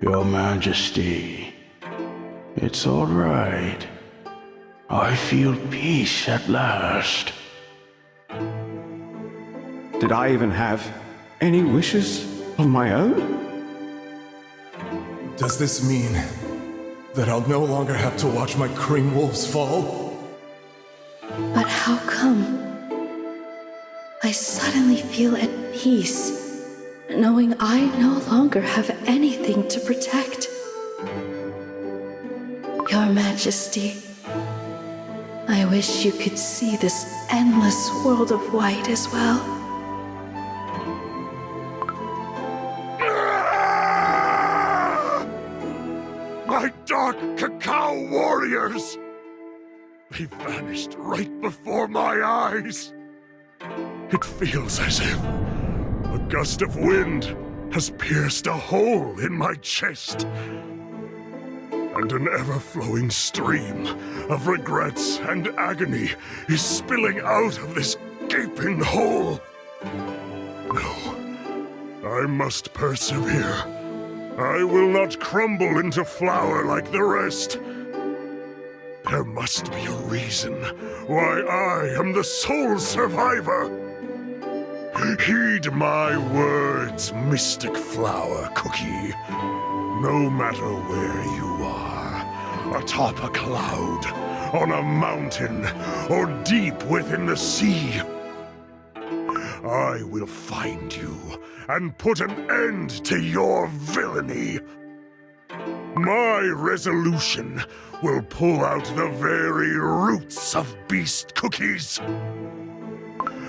Your Majesty, it's all right. I feel peace at last. Did I even have any wishes of my own? Does this mean that I'll no longer have to watch my cream wolves fall? But how come? I suddenly feel at peace, knowing I no longer have anything to protect. Your Majesty, I wish you could see this endless world of white as well. My dark cacao warriors! They vanished right before my eyes. It feels as if a gust of wind has pierced a hole in my chest, and an ever-flowing stream of regrets and agony is spilling out of this gaping hole. No, I must persevere. I will not crumble into flour like the rest. There must be a reason why I am the sole survivor. Heed my words, Mystic Flower Cookie. No matter where you are, atop a cloud, on a mountain, or deep within the sea, I will find you and put an end to your villainy. My resolution will pull out the very roots of beast cookies.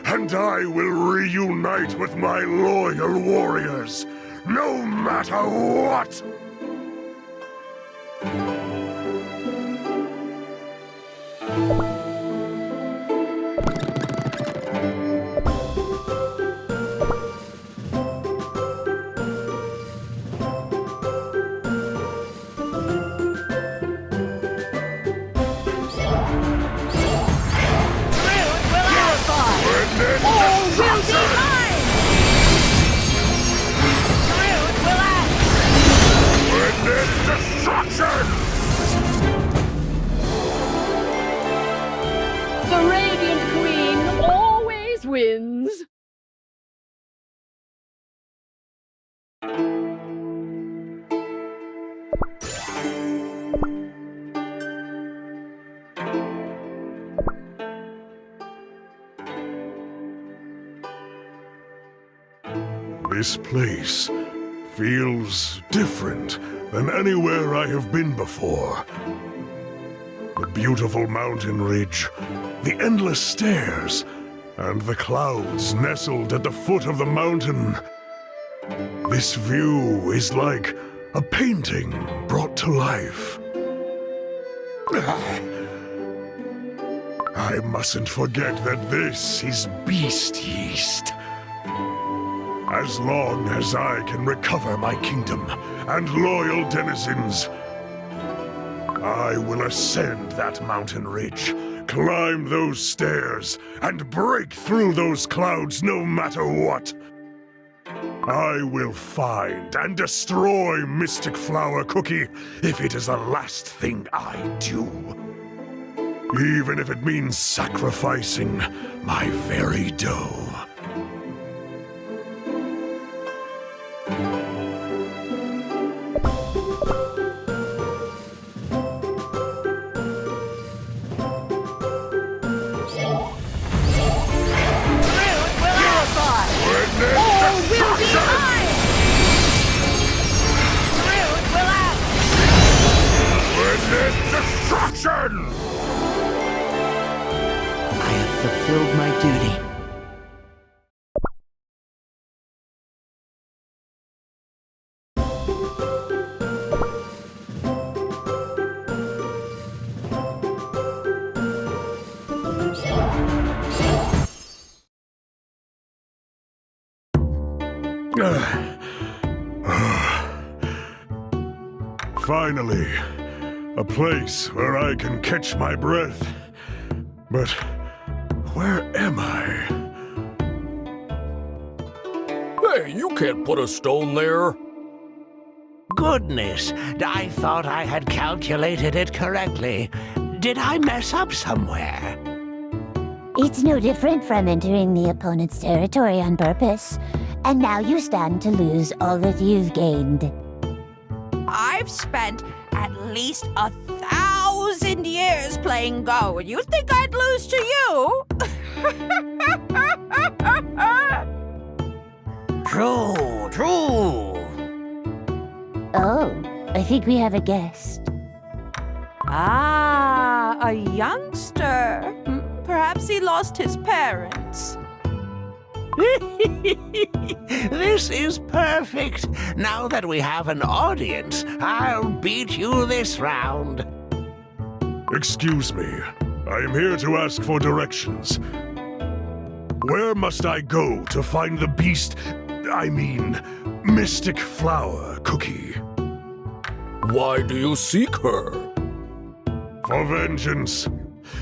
And I will reunite with my loyal warriors, no matter what! The Radiant Queen always wins! This place feels different than anywhere I have been before. The beautiful mountain ridge, the endless stairs, and the clouds nestled at the foot of the mountain. This view is like a painting brought to life. I mustn't forget that this is Beast-Yeast. As long as I can recover my kingdom and loyal denizens, I will ascend that mountain ridge, climb those stairs, and break through those clouds no matter what. I will find and destroy Mystic Flower Cookie if it is the last thing I do. Even if it means sacrificing my very dough. Destruction! I have fulfilled my duty. Finally, a place where I can catch my breath. But where am I? Hey, you can't put a stone there. Goodness, I thought I had calculated it correctly. Did I mess up somewhere? It's no different from entering the opponent's territory on purpose. And now you stand to lose all that you've gained. I've spent at least 1,000 years playing Go, and you think I'd lose to you? True. Oh, I think we have a guest. Ah, a youngster. Perhaps he lost his parents. This is perfect. Now that we have an audience, I'll beat you this round. Excuse me. I am here to ask for directions. Where must I go to find the mystic flower cookie? Why do you seek her? For vengeance.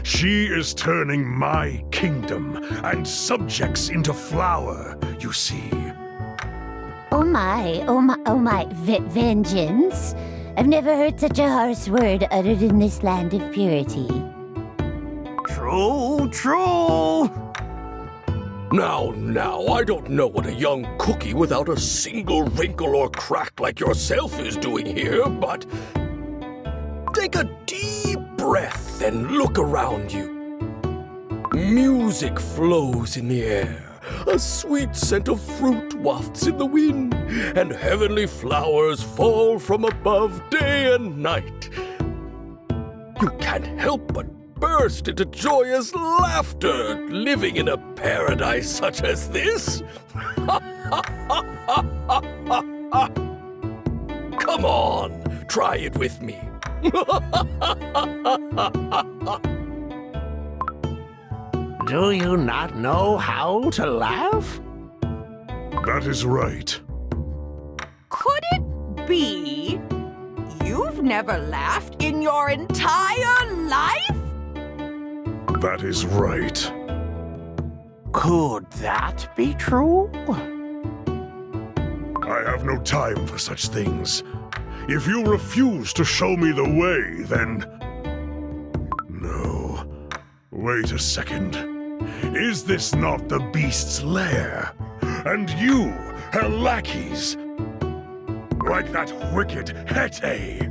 She is turning my kingdom and subjects into flour, you see. Oh my, vengeance. I've never heard such a harsh word uttered in this land of purity. True. Now, I don't know what a young cookie without a single wrinkle or crack like yourself is doing here, but take a deep breath and look around you. Music flows in the air. A sweet scent of fruit wafts in the wind, and heavenly flowers fall from above day and night. You can't help but burst into joyous laughter living in a paradise such as this. Come on, try it with me. Do you not know how to laugh? That is right. Could it be you've never laughed in your entire life? That is right. Could that be true? I have no time for such things. If you refuse to show me the way, then... No. Wait a second. Is this not the beast's lair? And you, her lackeys? Like that wicked Hete?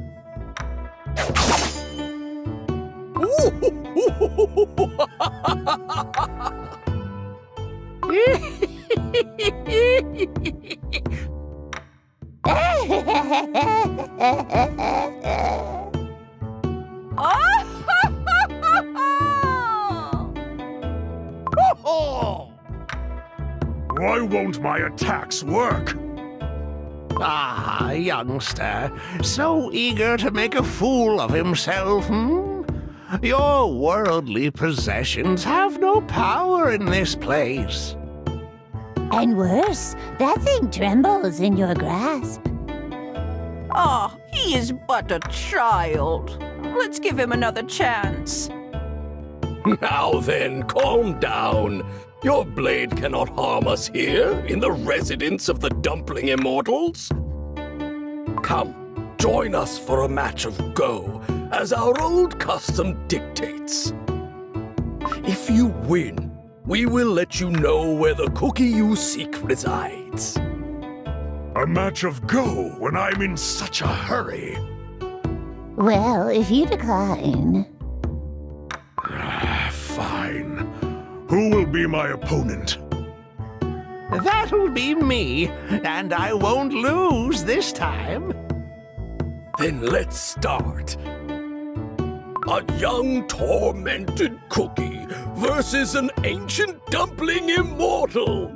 Why won't my attacks work? Ah, youngster, so eager to make a fool of himself, Your worldly possessions have no power in this place. And worse, that thing trembles in your grasp. Oh, he is but a child. Let's give him another chance. Now then, calm down. Your blade cannot harm us here, in the residence of the Dumpling Immortals. Come, join us for a match of Go, as our old custom dictates. If you win, we will let you know where the cookie you seek resides. A match of Go when I'm in such a hurry. Well, if you decline... Fine. Who will be my opponent? That'll be me, and I won't lose this time. Then let's start. A young tormented cookie versus an ancient dumpling immortal.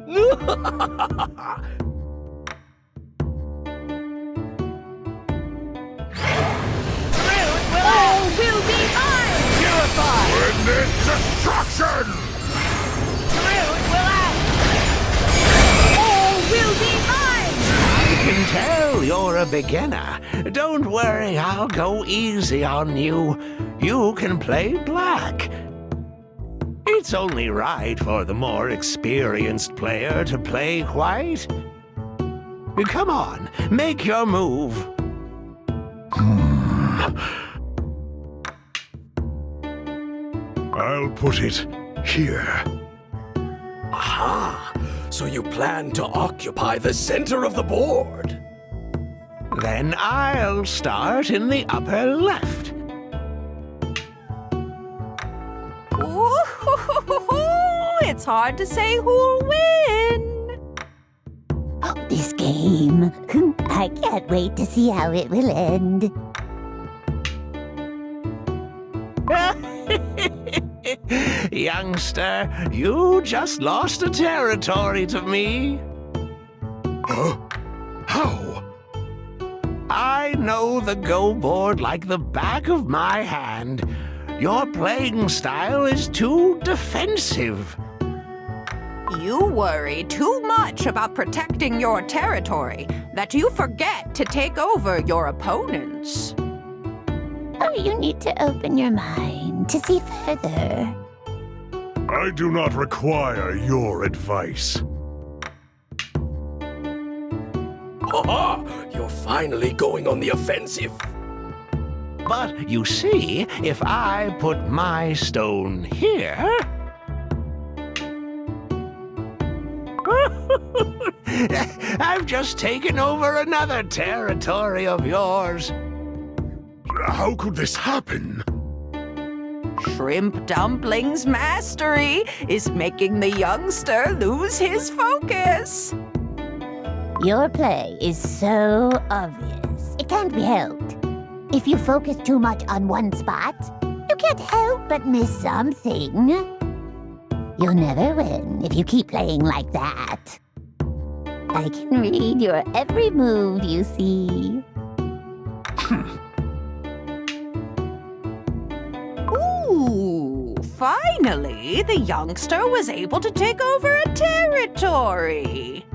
All will be mine! Purify! Witness destruction! All will be mine! I can tell you're a beginner. Don't worry, I'll go easy on you. You can play black. It's only right for the more experienced player to play white. Come on, make your move. I'll put it here. Aha! So you plan to occupy the center of the board? Then I'll start in the upper left. Ooh, it's hard to say who'll win. Oh, this game. I can't wait to see how it will end. Youngster, you just lost a territory to me. Huh? How? I know the Go board like the back of my hand. Your playing style is too defensive. You worry too much about protecting your territory that you forget to take over your opponents. Oh, you need to open your mind to see further. I do not require your advice. Ha! You're finally going on the offensive. But you see, if I put my stone here... I've just taken over another territory of yours. How could this happen? Shrimp Dumpling's mastery is making the youngster lose his focus. Your play is so obvious. It can't be helped. If you focus too much on one spot, you can't help but miss something. You'll never win if you keep playing like that. I can read your every move, you see. Ooh, finally, the youngster was able to take over a territory.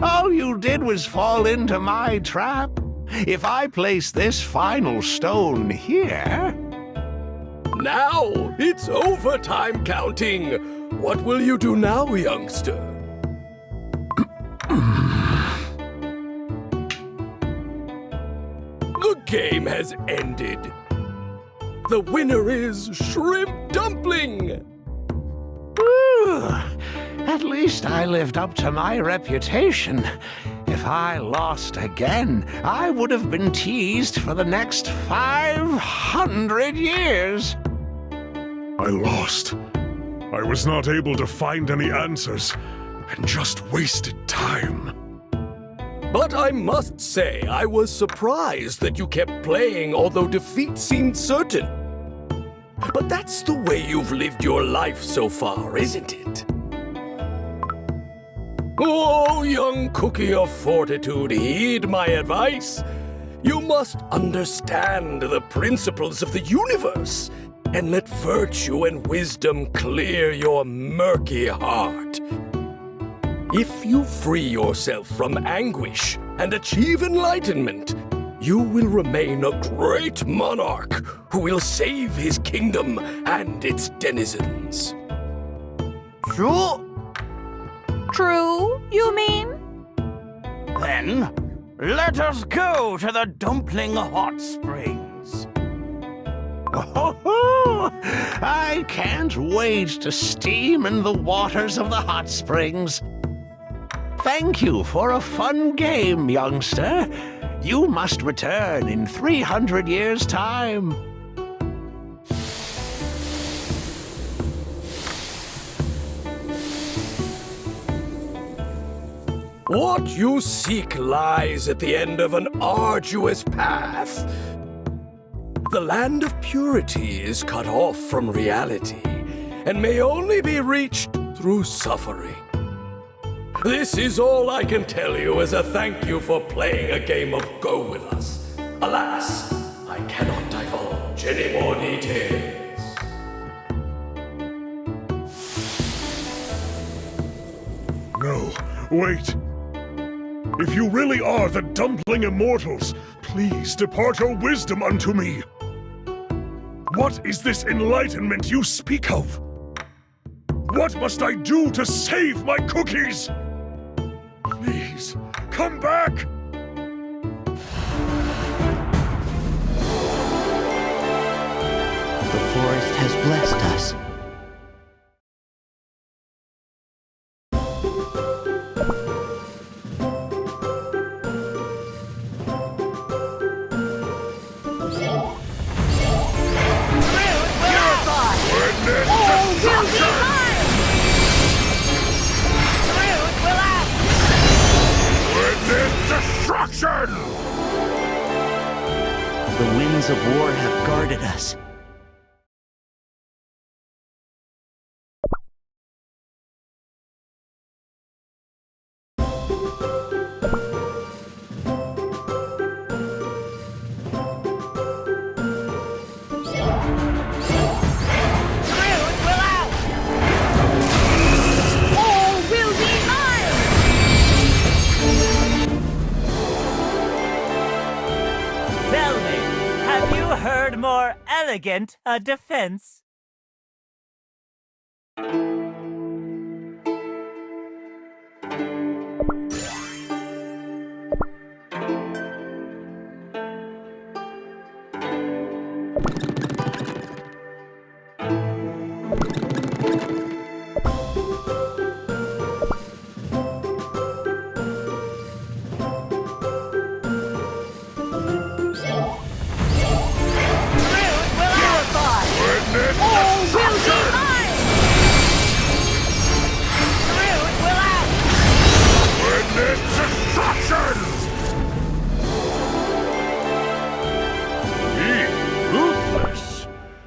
All you did was fall into my trap. If I place this final stone here... Now it's overtime counting. What will you do now, youngster? The game has ended. The winner is Shrimp Dumpling. At least I lived up to my reputation. If I lost again, I would have been teased for the next 500 years. I lost. I was not able to find any answers, and just wasted time. But I must say, I was surprised that you kept playing, although defeat seemed certain. But that's the way you've lived your life so far, isn't it? Oh, young cookie of fortitude, heed my advice. You must understand the principles of the universe, and let virtue and wisdom clear your murky heart. If you free yourself from anguish and achieve enlightenment, you will remain a great monarch who will save his kingdom and its denizens. True? True, you mean? Then, let us go to the Dumpling Hot Springs. Oh, I can't wait to steam in the waters of the hot springs. Thank you for a fun game, youngster. You must return in 300 years' time. What you seek lies at the end of an arduous path. The land of purity is cut off from reality and may only be reached through suffering. This is all I can tell you as a thank you for playing a game of Go with us. Alas, I cannot divulge any more details. No, wait. If you really are the Dumpling Immortals, please depart your wisdom unto me. What is this enlightenment you speak of? What must I do to save my cookies? Please, come back! forest has blessed us. Destruction! The winds of war have guarded us. More elegant a defense.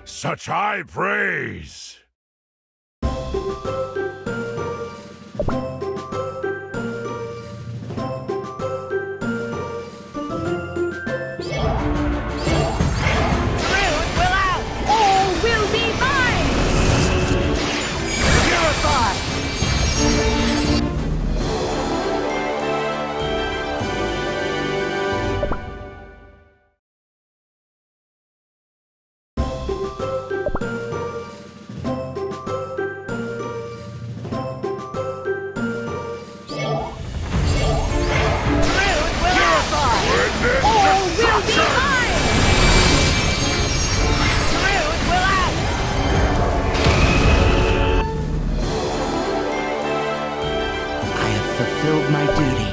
Such high praise! Fulfilled my duty.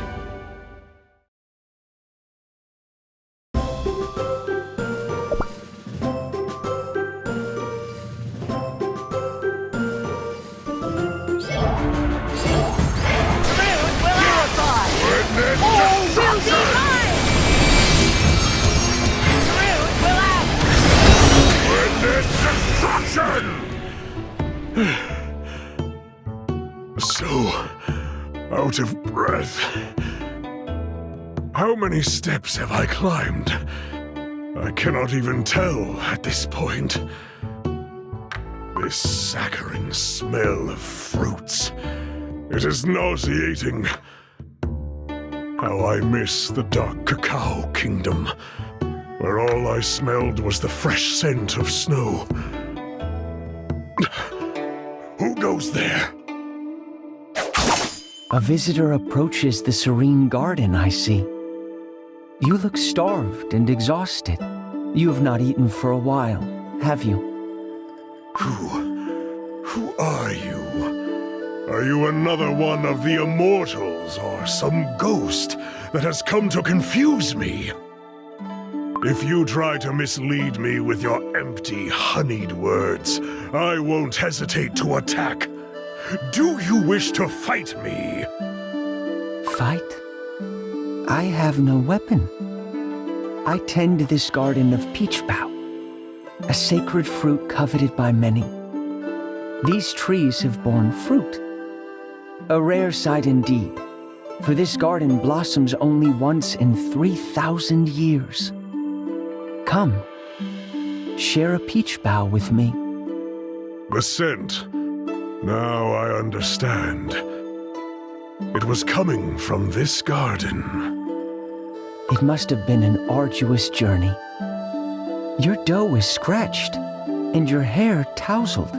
So out of breath. How many steps have I climbed? I cannot even tell at this point. This saccharine smell of fruits. It is nauseating. How I miss the dark cacao kingdom, where all I smelled was the fresh scent of snow. Who goes there? A visitor approaches the serene garden, I see. You look starved and exhausted. You have not eaten for a while, have you? Who are you? Are you another one of the immortals, or some ghost that has come to confuse me? If you try to mislead me with your empty, honeyed words, I won't hesitate to attack. Do you wish to fight me? Fight? I have no weapon. I tend this garden of peach bough, a sacred fruit coveted by many. These trees have borne fruit. A rare sight indeed, for this garden blossoms only once in 3,000 years. Come, share a peach bough with me. The scent. Now I understand. It was coming from this garden. It must have been an arduous journey. Your dough is scratched, and your hair tousled.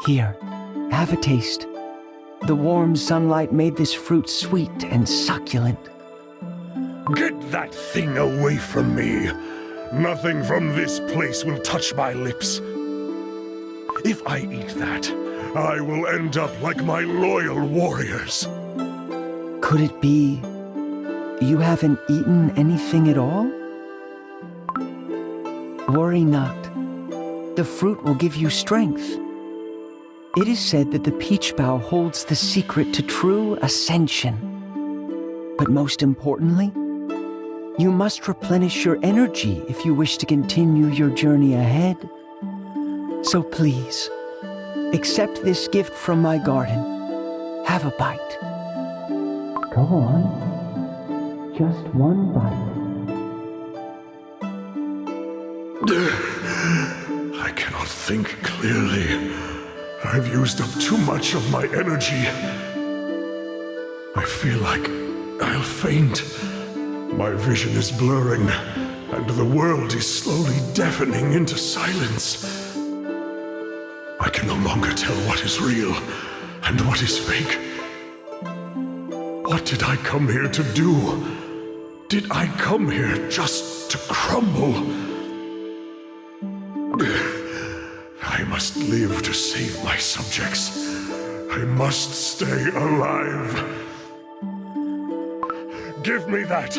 Here, have a taste. The warm sunlight made this fruit sweet and succulent. Get that thing away from me! Nothing from this place will touch my lips. If I eat that, I will end up like my loyal warriors. Could it be you haven't eaten anything at all? Worry not. The fruit will give you strength. It is said that the peach bough holds the secret to true ascension. But most importantly, you must replenish your energy if you wish to continue your journey ahead. So please, accept this gift from my garden. Have a bite. Go on. Just one bite. I cannot think clearly. I've used up too much of my energy. I feel like I'll faint. My vision is blurring, and the world is slowly deafening into silence. I can no longer tell what is real and what is fake. What did I come here to do? Did I come here just to crumble? I must live to save my subjects. I must stay alive. Give me that!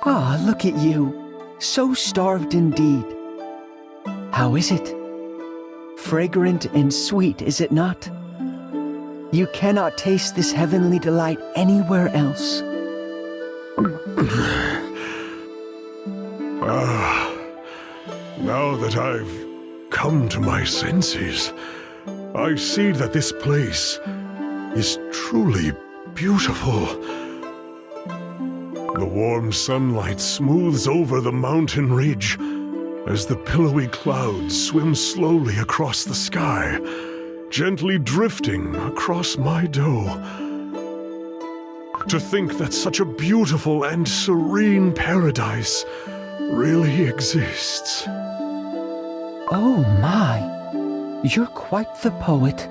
Ah, look at you. So starved indeed. How is it? Fragrant and sweet, is it not? You cannot taste this heavenly delight anywhere else. Now that I've come to my senses, I see that this place is truly beautiful. The warm sunlight smooths over the mountain ridge as the pillowy clouds swim slowly across the sky, gently drifting across my dough. To think that such a beautiful and serene paradise really exists. Oh my, you're quite the poet.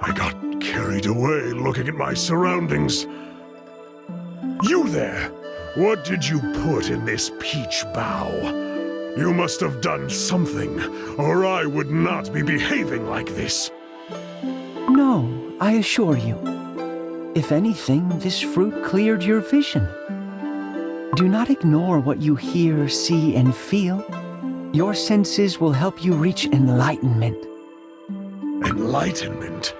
I got carried away looking at my surroundings. You there! What did you put in this peach bough? You must have done something, or I would not be behaving like this. No, I assure you. If anything, this fruit cleared your vision. Do not ignore what you hear, see, and feel. Your senses will help you reach enlightenment. Enlightenment?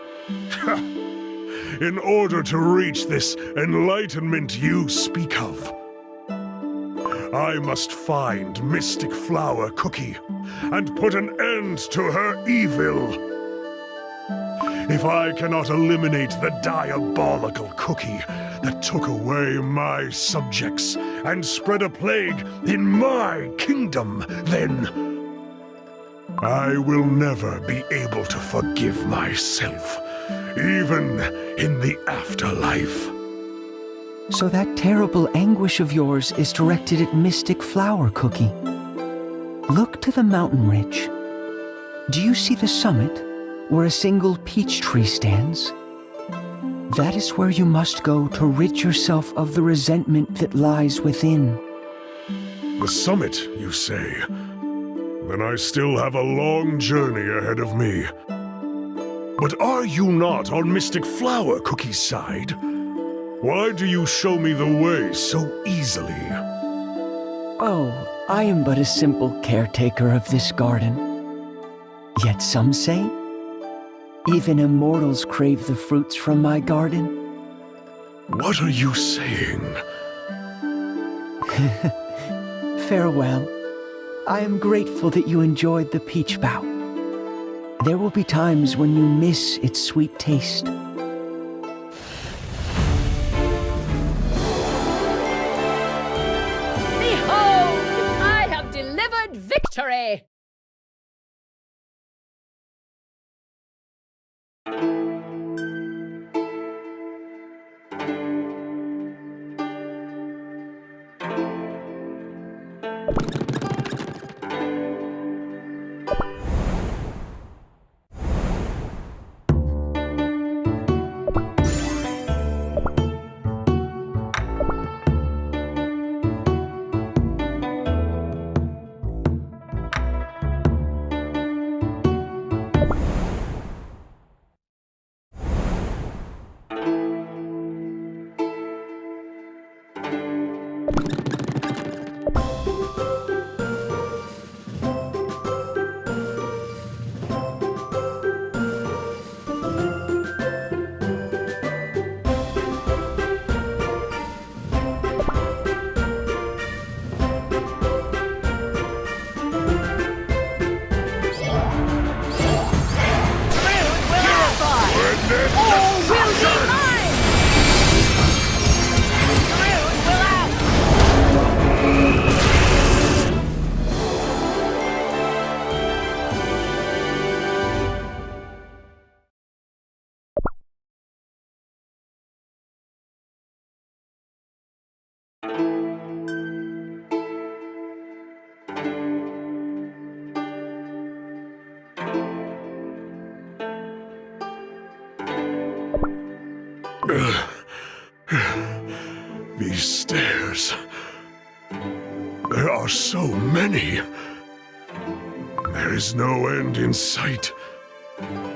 In order to reach this enlightenment you speak of, I must find Mystic Flower Cookie and put an end to her evil. If I cannot eliminate the diabolical cookie that took away my subjects and spread a plague in my kingdom, then I will never be able to forgive myself, even in the afterlife. So that terrible anguish of yours is directed at Mystic Flower Cookie. Look to the mountain ridge. Do you see the summit, where a single peach tree stands? That is where you must go to rid yourself of the resentment that lies within. The summit, you say? Then I still have a long journey ahead of me. But are you not on Mystic Flower Cookie's side? Why do you show me the way so easily? Oh, I am but a simple caretaker of this garden. Yet some say, even immortals crave the fruits from my garden. What are you saying? Farewell. I am grateful that you enjoyed the peach bough. There will be times when you miss its sweet taste. Behold, I have delivered victory! These stairs. There are so many. There is no end in sight.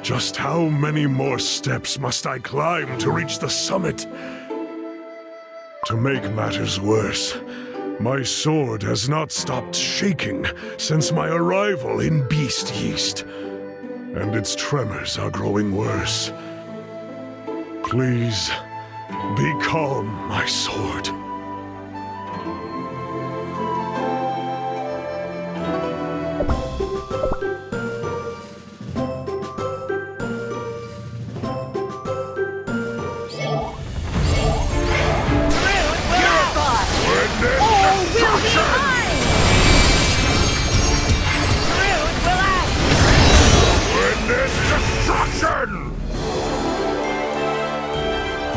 Just how many more steps must I climb to reach the summit? To make matters worse, my sword has not stopped shaking since my arrival in Beast-Yeast, and its tremors are growing worse. Please, be calm, my sword.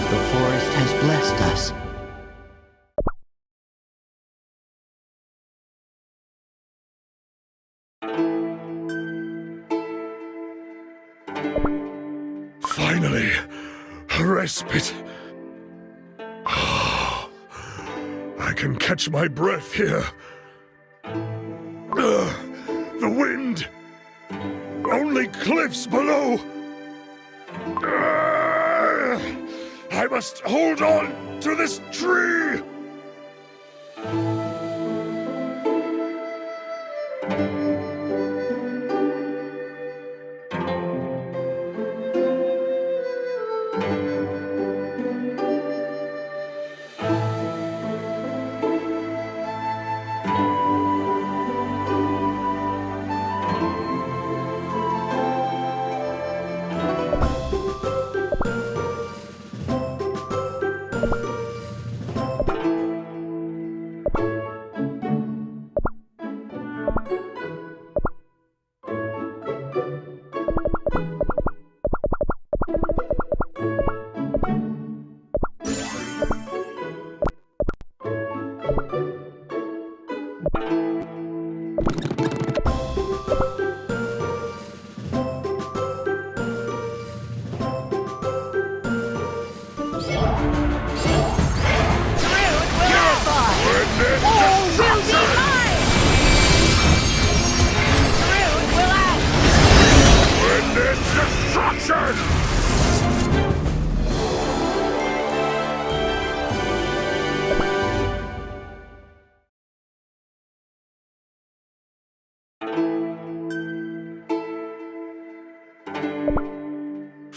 The forest has blessed us. Finally, a respite. I can catch my breath here. The wind. Only cliffs below. I must hold on to this tree.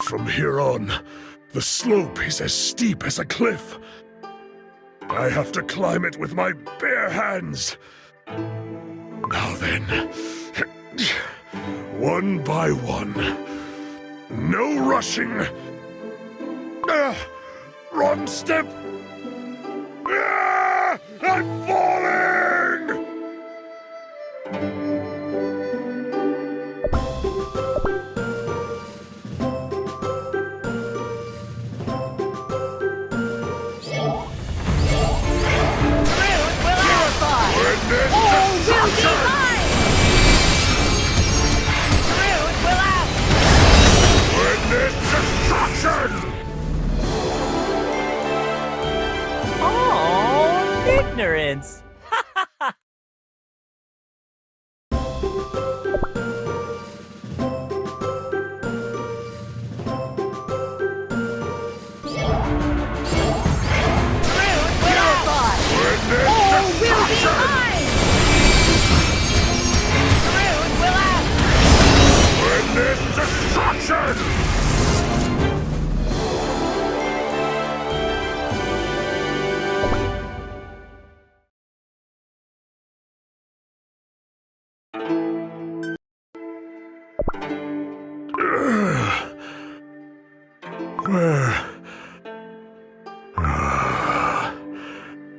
From here on, the slope is as steep as a cliff. I have to climb it with my bare hands. Now then, one by one. No rushing. Wrong step. I'm falling! Oh, ignorance!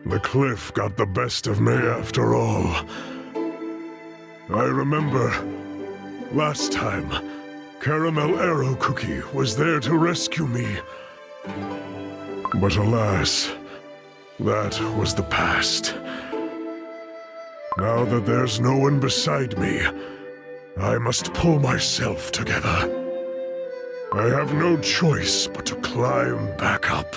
The cliff got the best of me after all. I remember last time, Caramel Arrow Cookie was there to rescue me. But alas, That was the past. Now that there's no one beside me, I must pull myself together. I have no choice but to climb back up.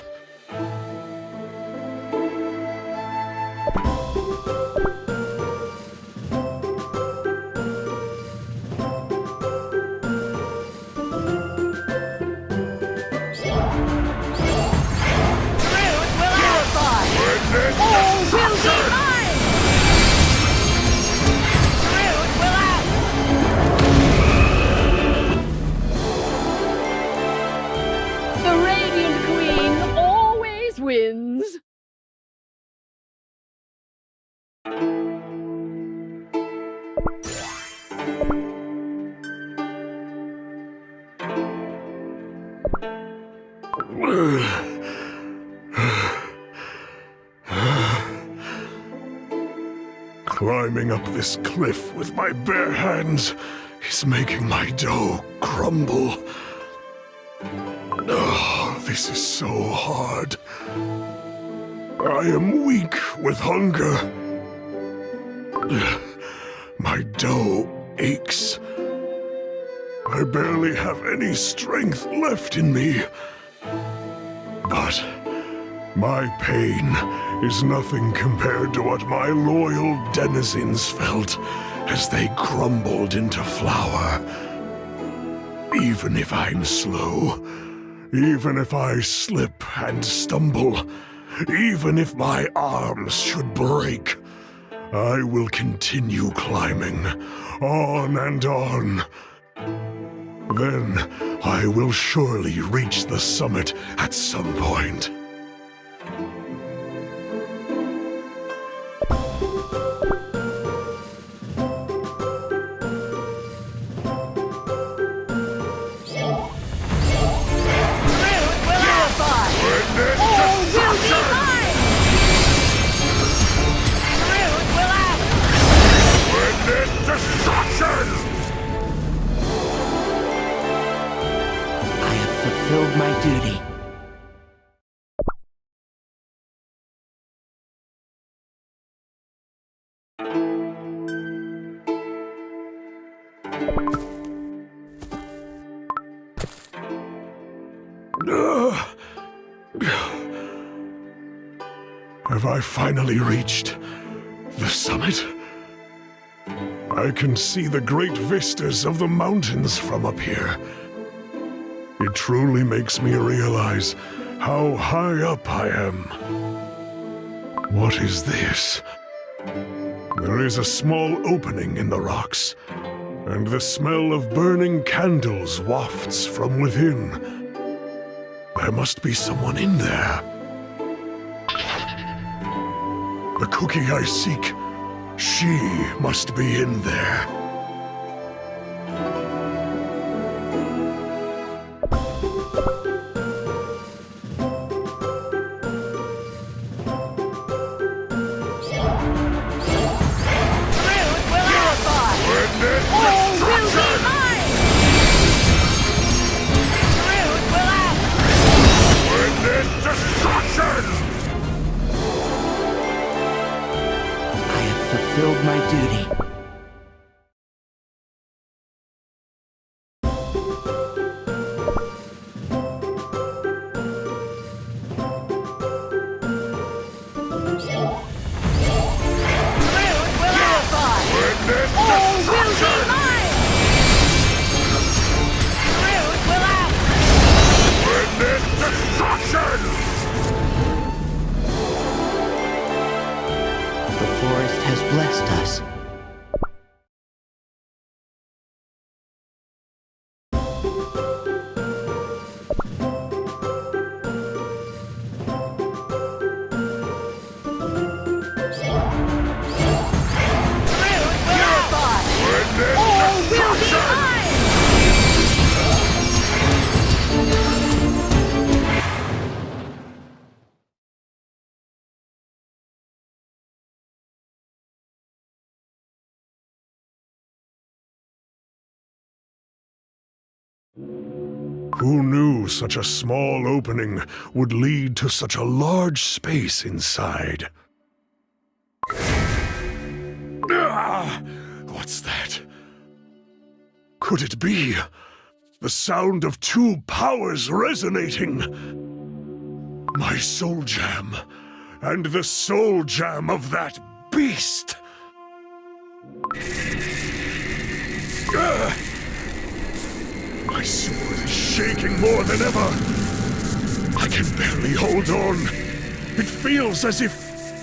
The Radiant Queen always wins. Climbing up this cliff with my bare hands is making my dough crumble. Oh, this is so hard. I am weak with hunger. My dough aches. I barely have any strength left in me. But my pain is nothing compared to what my loyal denizens felt as they crumbled into flour. Even if I'm slow, even if I slip and stumble, even if my arms should break, I will continue climbing, on and on. Then I will surely reach the summit at some point. Fulfilled my duty. Have I finally reached the summit? I can see the great vistas of the mountains from up here. It truly makes me realize how high up I am. What is this? There is a small opening in the rocks, and the smell of burning candles wafts from within. There must be someone in there. The cookie I seek, she must be in there. Fulfilled my duty. The forest has blessed us. Who knew such a small opening would lead to such a large space inside? What's that? Could it be the sound of two powers resonating? My soul gem and the soul gem of that beast! My sword is shaking more than ever. I can barely hold on. It feels as if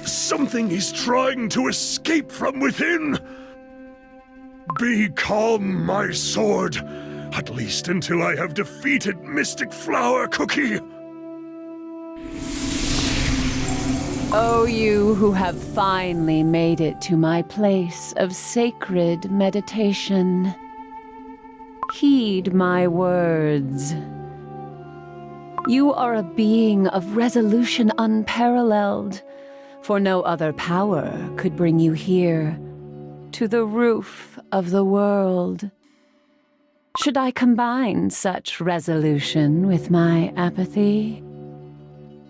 something is trying to escape from within. Be calm, my sword. At least until I have defeated Mystic Flower Cookie. Oh, you who have finally made it to my place of sacred meditation. Heed my words. You are a being of resolution unparalleled, for no other power could bring you here, to the roof of the world. Should I combine such resolution with my apathy?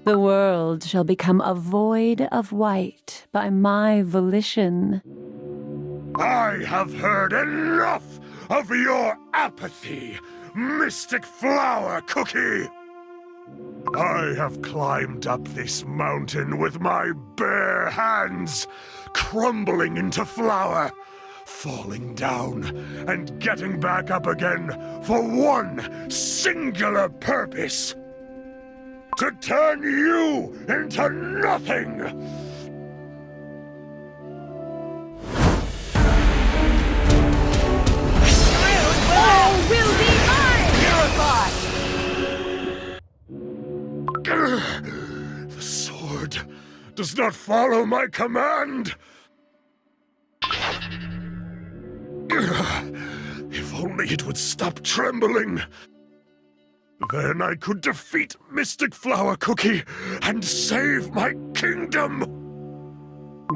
The world shall become a void of white by my volition. I have heard enough of your apathy, Mystic Flower Cookie! I have climbed up this mountain with my bare hands, crumbling into flour, falling down and getting back up again for one singular purpose. To turn you into nothing! All will be mine! The sword does not follow my command! If only it would stop trembling! Then I could defeat Mystic Flower Cookie and save my kingdom!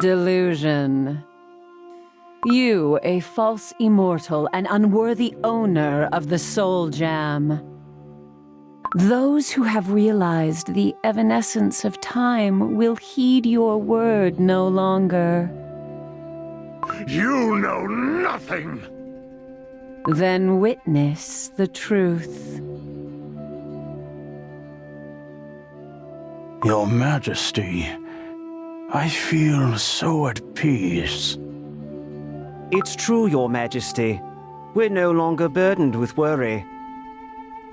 Delusion. You, a false immortal and unworthy owner of the Soul Gem. Those who have realized the evanescence of time will heed your word no longer. You know nothing! Then witness the truth. Your Majesty, I feel so at peace. It's true, Your Majesty. We're no longer burdened with worry.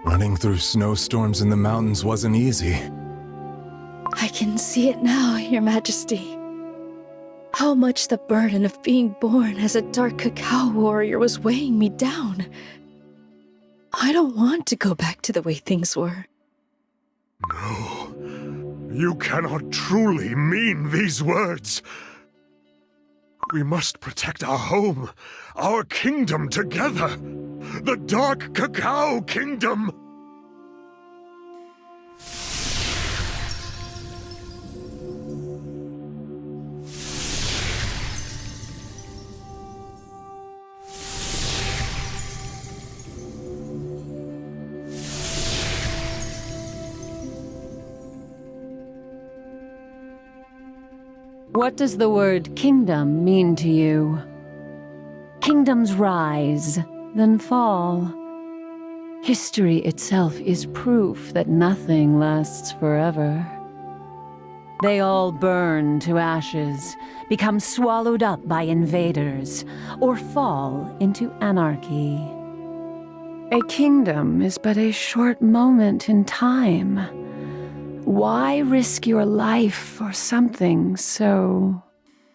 Running through snowstorms in the mountains wasn't easy. I can see it now, Your Majesty. How much the burden of being born as a dark cacao warrior was weighing me down. I don't want to go back to the way things were. No. You cannot truly mean these words. We must protect our home, our kingdom together. The Dark Cacao Kingdom! What does the word kingdom mean to you? Kingdoms rise, then fall. History itself is proof that nothing lasts forever. They all burn to ashes, become swallowed up by invaders, or fall into anarchy. A kingdom is but a short moment in time. Why risk your life for something so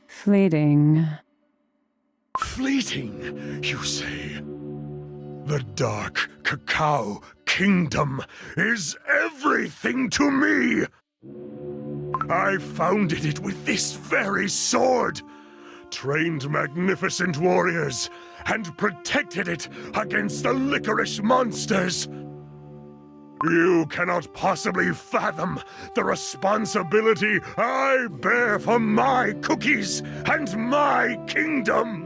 fleeting? Fleeting, you say? The Dark Cacao Kingdom is everything to me! I founded it with this very sword, trained magnificent warriors, and protected it against the licorice monsters. You cannot possibly fathom the responsibility I bear for my cookies and my kingdom!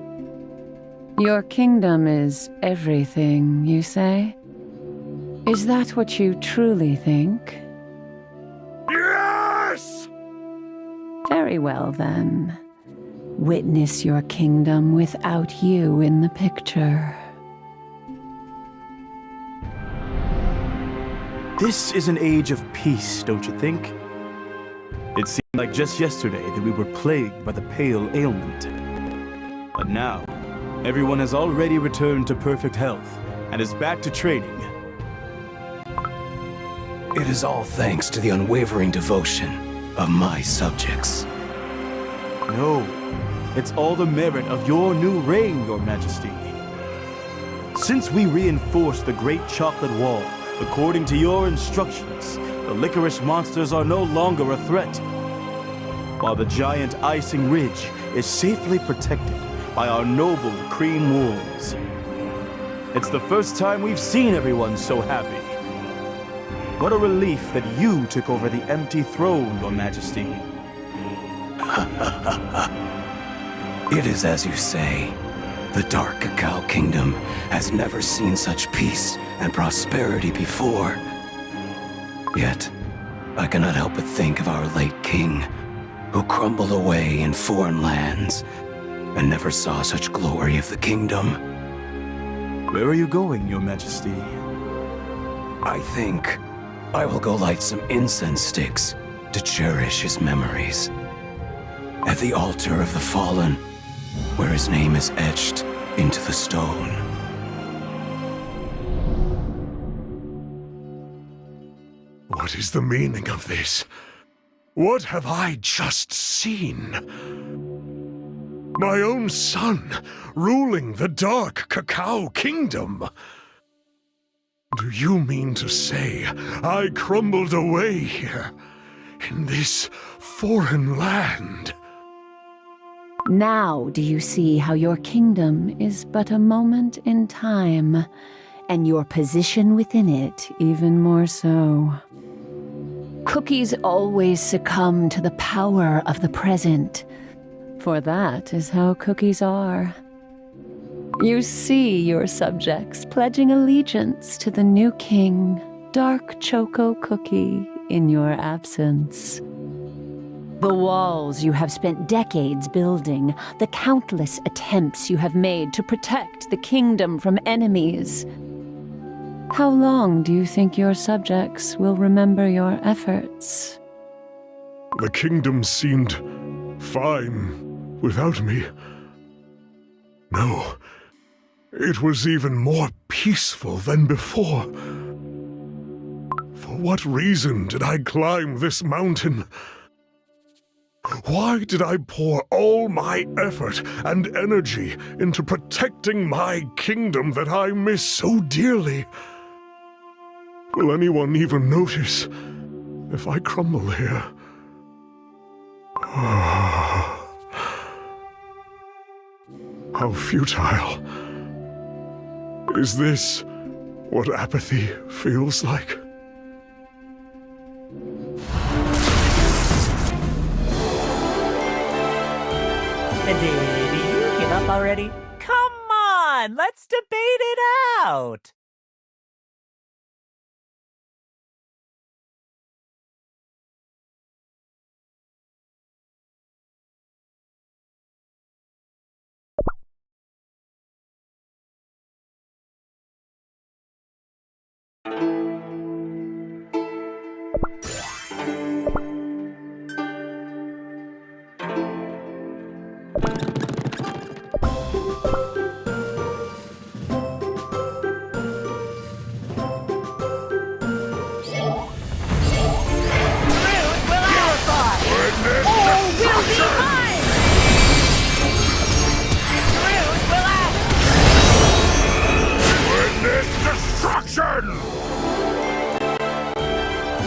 Your kingdom is everything, you say? Is that what you truly think? Yes! Very well, then. Witness your kingdom without you in the picture. This is an age of peace, don't you think? It seemed like just yesterday that we were plagued by the pale ailment. But now, everyone has already returned to perfect health and is back to training. It is all thanks to the unwavering devotion of my subjects. No, it's all the merit of your new reign, Your Majesty. Since we reinforced the Great Chocolate Wall, according to your instructions, the licorice monsters are no longer a threat, while the giant icing ridge is safely protected by our noble cream wolves. It's the first time we've seen everyone so happy. What a relief that you took over the empty throne, Your Majesty. It is as you say. The Dark Cacao Kingdom has never seen such peace and prosperity before. Yet, I cannot help but think of our late king, who crumbled away in foreign lands and never saw such glory of the kingdom. Where are you going, Your Majesty? I think I will go light some incense sticks to cherish his memories. At the altar of the fallen, where his name is etched into the stone. What is the meaning of this? What have I just seen? My own son, ruling the Dark Cacao Kingdom. Do you mean to say I crumbled away here, in this foreign land? Now do you see how your kingdom is but a moment in time, and your position within it even more so? Cookies always succumb to the power of the present, for that is how cookies are. You see your subjects pledging allegiance to the new king, Dark Choco Cookie, in your absence. The walls you have spent decades building, the countless attempts you have made to protect the kingdom from enemies. How long do you think your subjects will remember your efforts? The kingdom seemed fine without me. No, it was even more peaceful than before. For what reason did I climb this mountain? Why did I pour all my effort and energy into protecting my kingdom that I miss so dearly? Will anyone even notice if I crumble here? How futile. Is this what apathy feels like? Did you give up already? Come on, let's debate it out!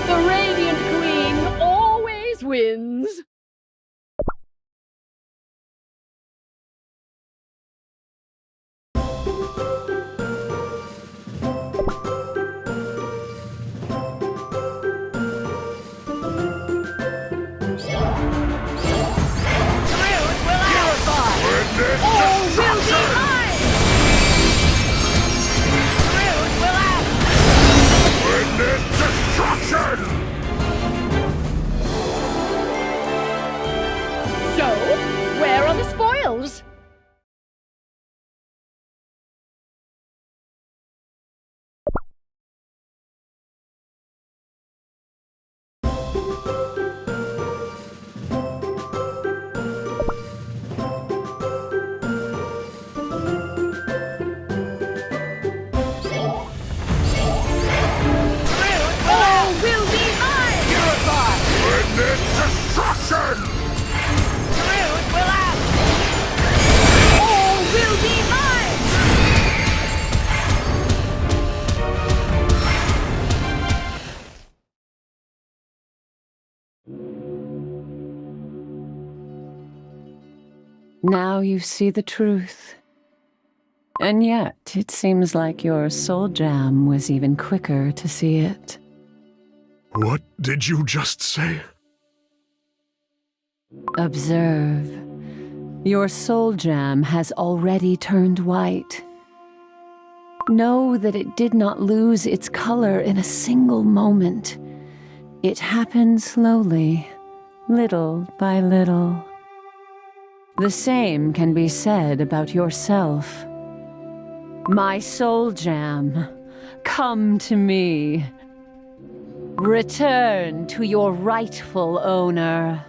The wills. Now you see the truth. And yet, it seems like your soul jam was even quicker to see it. What did you just say? Observe. Your soul jam has already turned white. Know that it did not lose its color in a single moment. It happened slowly, little by little. The same can be said about yourself. My soul jam, come to me. Return to your rightful owner.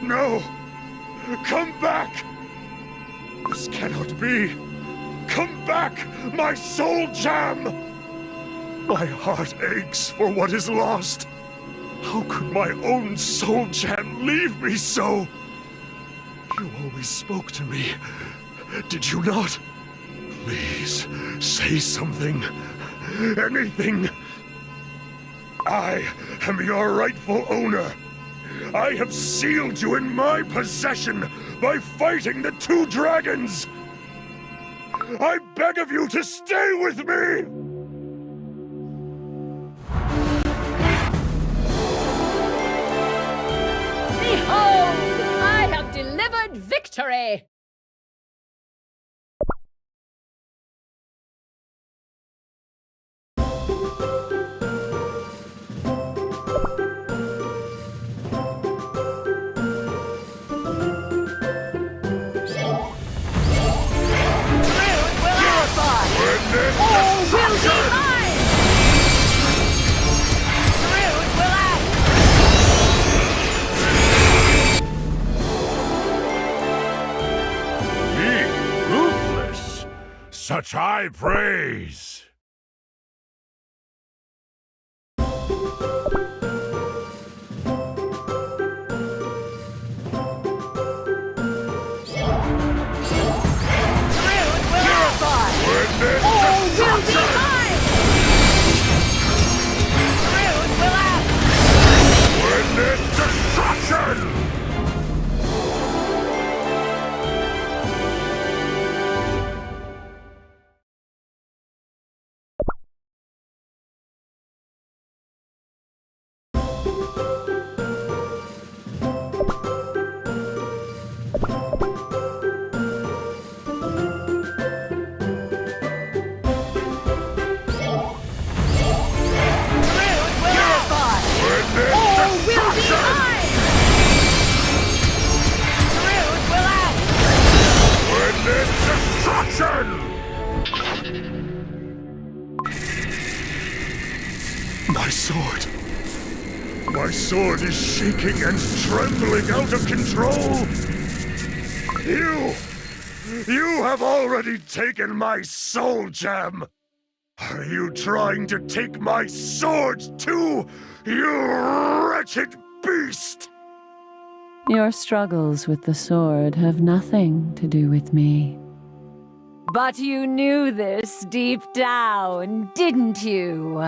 No! Come back! This cannot be! Come back, my soul jam! My heart aches for what is lost. How could my own soul jam leave me so? You always spoke to me, did you not? Please, say something. Anything. I am your rightful owner. I have sealed you in my possession by fighting the two dragons. I beg of you to stay with me! Behold, I have delivered victory! Such high praise! My sword. My sword is shaking and trembling out of control. You have already taken my soul gem. Are you trying to take my sword too, you wretched beast? Your struggles with the sword have nothing to do with me. But you knew this deep down, didn't you?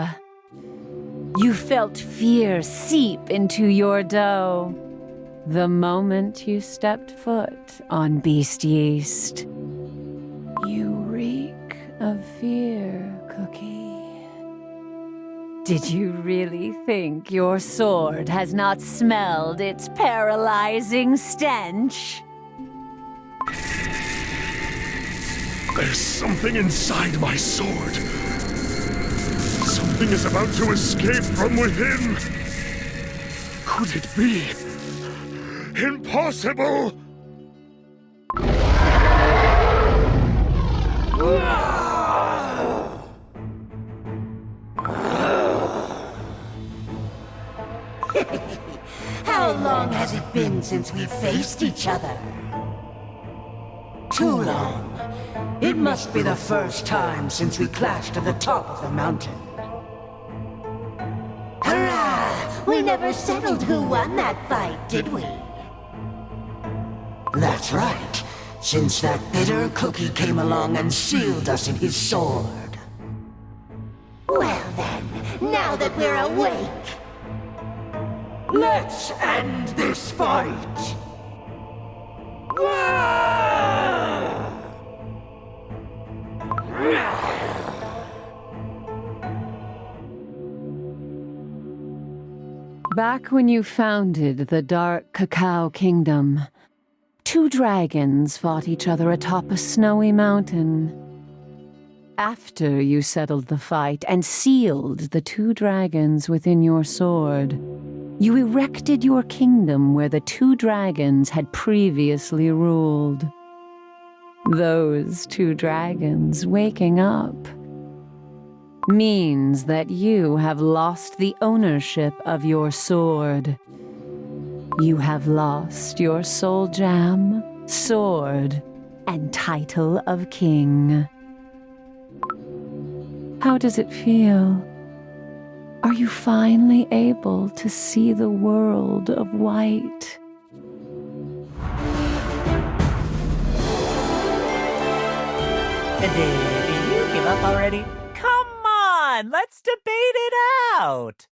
You felt fear seep into your dough the moment you stepped foot on Beast-Yeast. You reek of fear, Cookie. Did you really think your sword has not smelled its paralyzing stench? There's something inside my sword. Something is about to escape from within. Could it be? Impossible! How long has it been since we faced each other? Too long. It must be the first time since we clashed at the top of the mountain. Hurrah! We never settled who won that fight, did we? That's right, since that bitter cookie came along and sealed us in his sword. Well then, now that we're awake, let's end this fight! Back when you founded the Dark Cacao Kingdom, 2 dragons fought each other atop a snowy mountain. After you settled the fight and sealed the 2 dragons within your sword, you erected your kingdom where the 2 dragons had previously ruled. Those 2 dragons waking up means that you have lost the ownership of your sword. You have lost your soul gem, sword, and title of king. How does it feel? Are you finally able to see the world of white? Did you give up already? Come on, let's debate it out!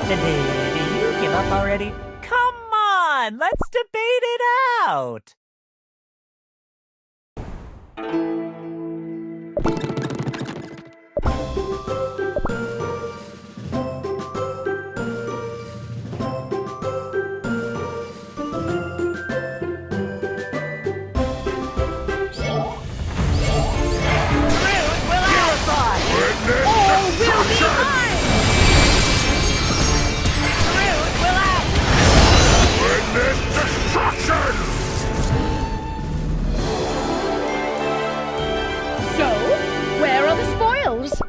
Did you give up already? Come on, let's debate it out! So, where are the spoils?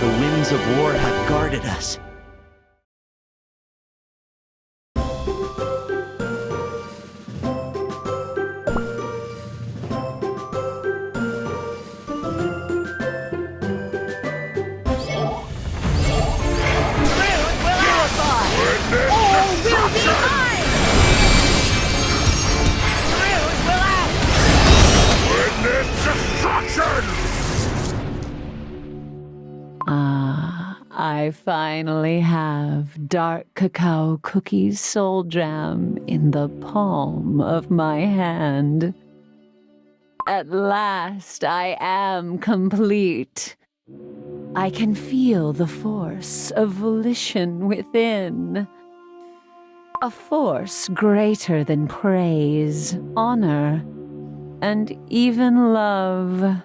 The winds of war have guarded us. I finally have dark cacao cookies soul jam in the palm of my hand. At last, I am complete. I can feel the force of volition within. A force greater than praise, honor, and even love.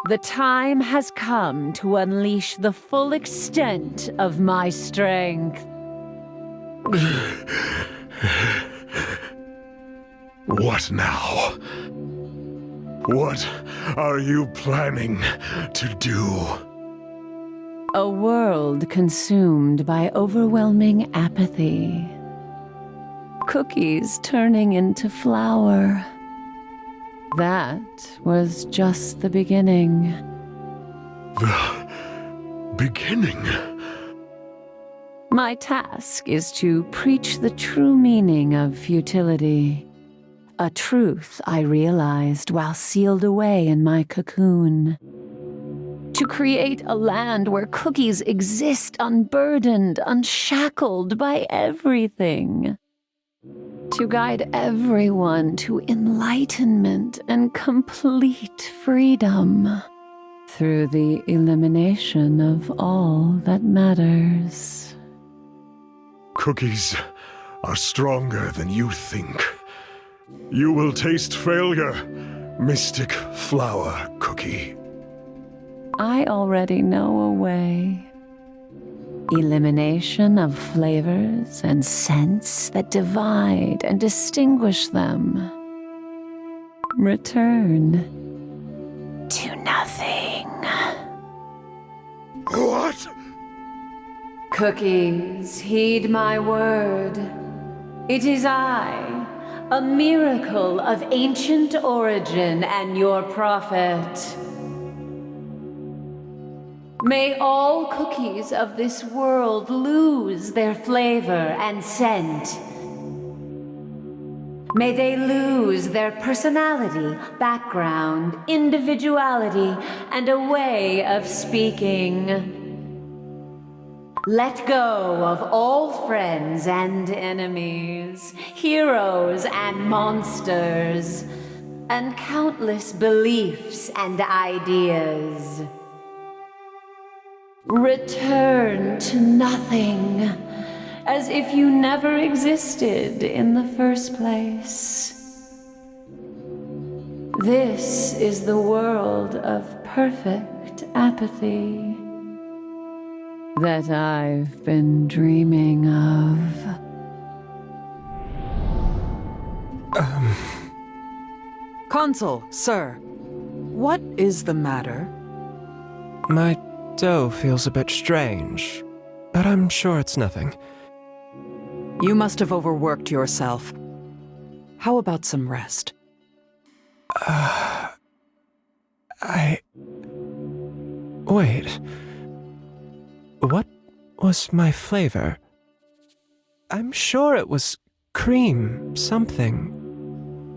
The time has come to unleash the full extent of my strength. What now? What are you planning to do? A world consumed by overwhelming apathy. Cookies turning into flour. That was just the beginning. The beginning? My task is to preach the true meaning of futility. A truth I realized while sealed away in my cocoon. To create a land where cookies exist unburdened, unshackled by everything. To guide everyone to enlightenment and complete freedom. Through the elimination of all that matters. Cookies are stronger than you think. You will taste failure, Mystic Flower Cookie. I already know a way. Elimination of flavors and scents that divide and distinguish them. Return to nothing. What? Cookies, heed my word. It is I, a miracle of ancient origin and your prophet. May all cookies of this world lose their flavor and scent. May they lose their personality, background, individuality, and a way of speaking. Let go of all friends and enemies, heroes and monsters, and countless beliefs and ideas. Return to nothing, as if you never existed in the first place. This is the world of perfect apathy that I've been dreaming of. Consul, sir. What is the matter? My dough feels a bit strange, but I'm sure it's nothing. You must have overworked yourself. How about some rest? Wait. What was my flavor? I'm sure it was cream something,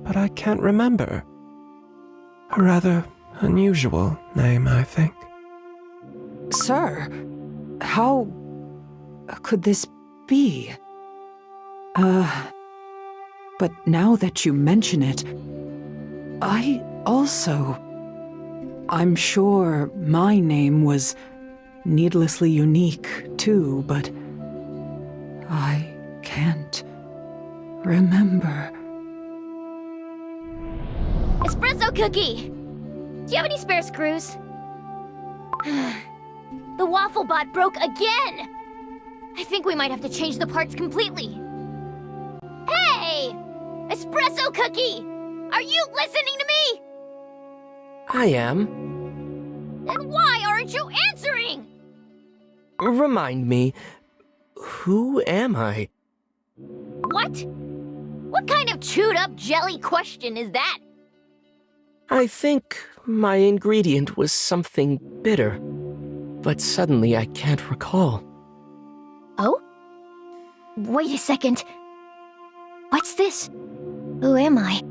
but I can't remember. A rather unusual name, I think. Sir, how could this be? But now that you mention it, I also... I'm sure my name was needlessly unique, too, but I can't remember. Espresso Cookie! Do you have any spare screws? The waffle bot broke again! I think we might have to change the parts completely. Hey! Espresso Cookie! Are you listening to me? I am. Then why aren't you answering? Remind me, who am I? What? What kind of chewed-up jelly question is that? I think my ingredient was something bitter, but suddenly I can't recall. Oh? Wait a second. What's this? Who am I?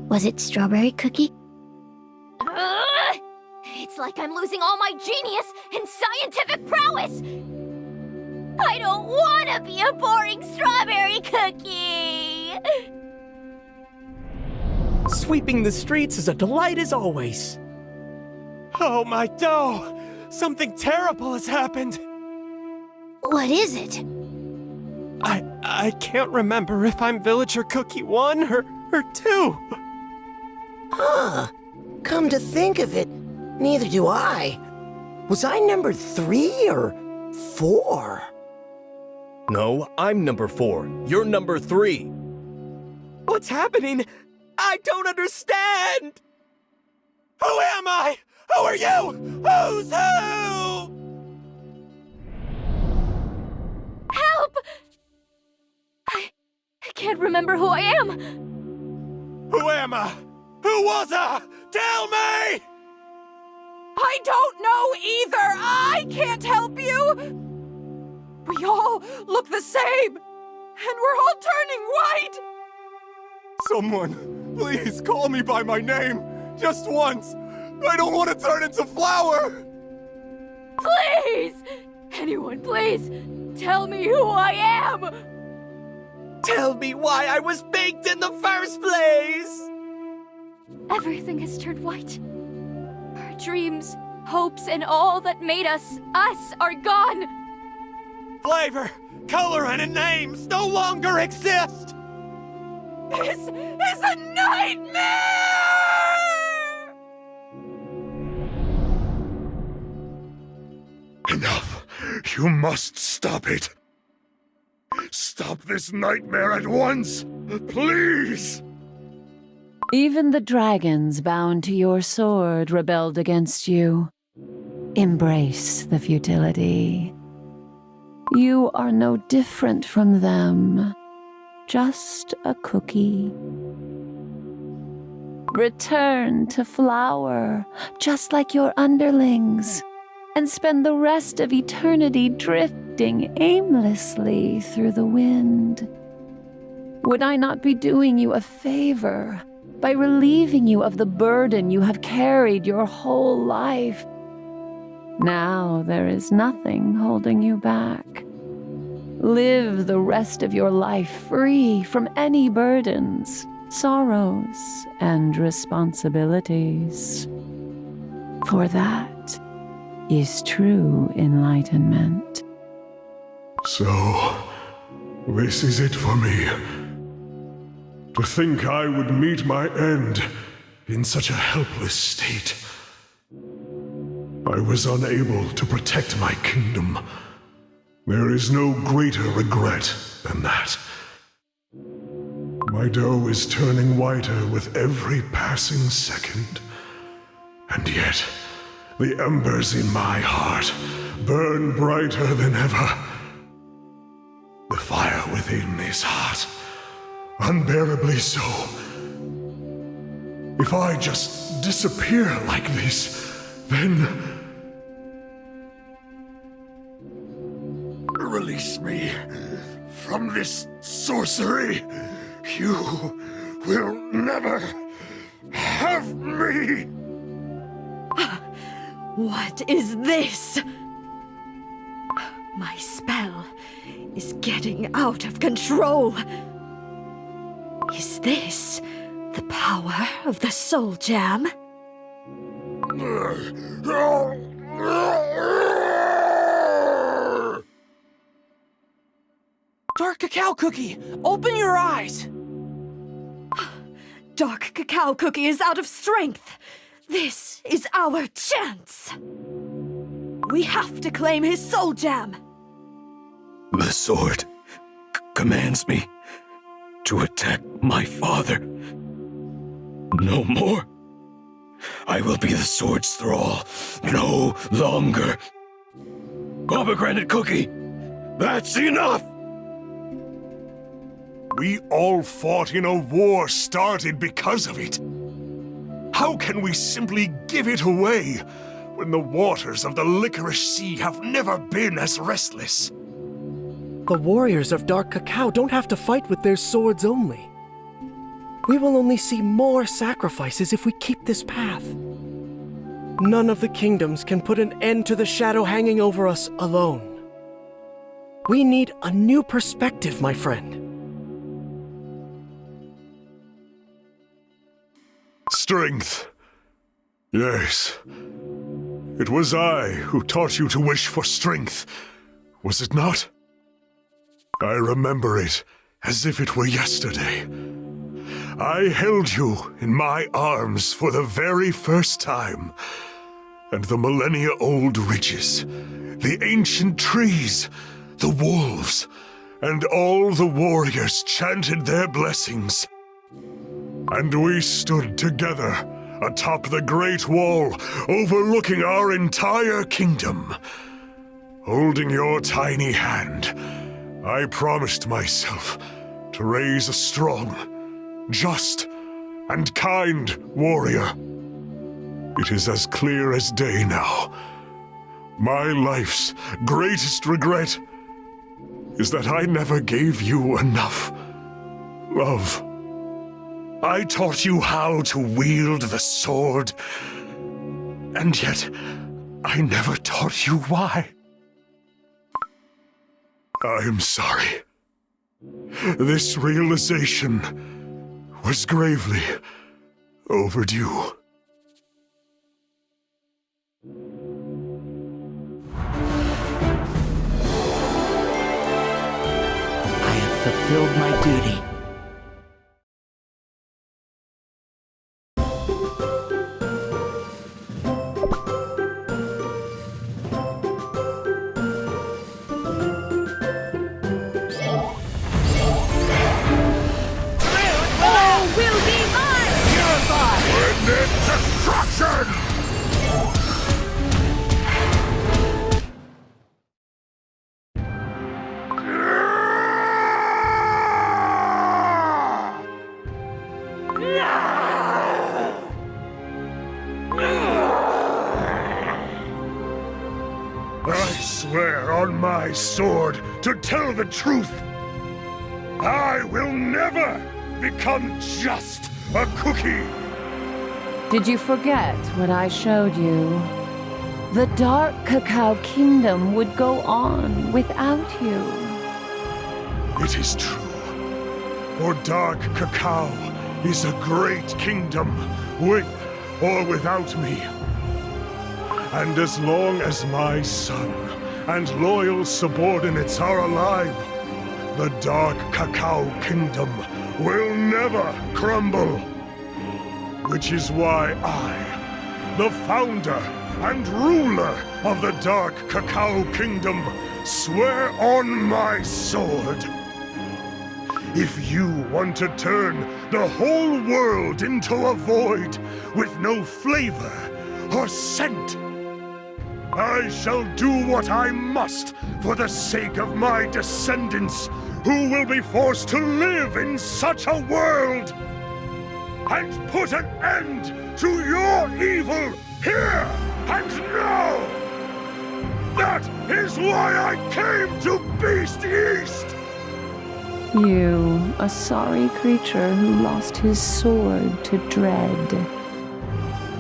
Was it Strawberry Cookie? It's It's like I'm losing all my genius and scientific prowess! I don't want to be a boring strawberry cookie! Sweeping the streets is a delight as always. Oh, my dough! Something terrible has happened! What is it? I can't remember if I'm Villager Cookie 1 or 2. Huh. Come to think of it, neither do I. Was I number 3 or 4? No, I'm number 4. You're number 3. What's happening? I don't understand! Who am I? Who are you? Who's who? Help! I can't remember who I am. Who am I? Who was I? Tell me! I don't know either! I can't help you! We all look the same! And we're all turning white! Someone, please call me by my name. Just once. I don't want to turn into flour! Please! Anyone, please! Tell me who I am! Tell me why I was baked in the first place! Everything has turned white. Our dreams, hopes, and all that made us are gone. Flavor, color, and names no longer exist! This is a nightmare! Enough! You must stop it! Stop this nightmare at once! Please! Even the dragons bound to your sword rebelled against you. Embrace the futility. You are no different from them. Just a cookie. Return to flower, just like your underlings, and spend the rest of eternity drifting aimlessly through the wind. Would I not be doing you a favor by relieving you of the burden you have carried your whole life? Now there is nothing holding you back. Live the rest of your life free from any burdens, sorrows, and responsibilities. For that is true enlightenment. So, this is it for me. To think I would meet my end in such a helpless state. I was unable to protect my kingdom. There is no greater regret than that. My dough is turning whiter with every passing second. And yet, the embers in my heart burn brighter than ever. The fire within is hot, unbearably so. If I just disappear like this, then... Release me from this sorcery. You will never have me. What is this? My spell is getting out of control. Is this the power of the Soul Jam? Dark Cacao Cookie, open your eyes! Dark Cacao Cookie is out of strength. This is our chance. We have to claim his Soul Jam. The sword commands me to attack my father. No more. I will be the sword's thrall no longer. Pomegranate Cookie, that's enough! We all fought in a war started because of it. How can we simply give it away when the waters of the Licorice Sea have never been as restless? The warriors of Dark Cacao don't have to fight with their swords only. We will only see more sacrifices if we keep this path. None of the kingdoms can put an end to the shadow hanging over us alone. We need a new perspective, my friend. Strength. Yes. It was I who taught you to wish for strength, was it not? I remember it as if it were yesterday. I held you in my arms for the very first time, and the millennia-old ridges, the ancient trees, the wolves, and all the warriors chanted their blessings. And we stood together atop the Great Wall, overlooking our entire kingdom. Holding your tiny hand, I promised myself to raise a strong, just, and kind warrior. It is as clear as day now. My life's greatest regret is that I never gave you enough love. I taught you how to wield the sword, and yet I never taught you why. I am sorry. This realization was gravely overdue. I have fulfilled my duty. I swear on my sword to tell the truth. I will never become just a cookie. Did you forget what I showed you? The Dark Cacao Kingdom would go on without you. It is true. For Dark Cacao is a great kingdom, with or without me. And as long as my son and loyal subordinates are alive, the Dark Cacao Kingdom will never crumble. Which is why I, the founder and ruler of the Dark Cacao Kingdom, swear on my sword. If you want to turn the whole world into a void with no flavor or scent, I shall do what I must for the sake of my descendants, who will be forced to live in such a world, and put an end to your evil here and now! That is why I came to Beast-Yeast! You, a sorry creature who lost his sword to dread.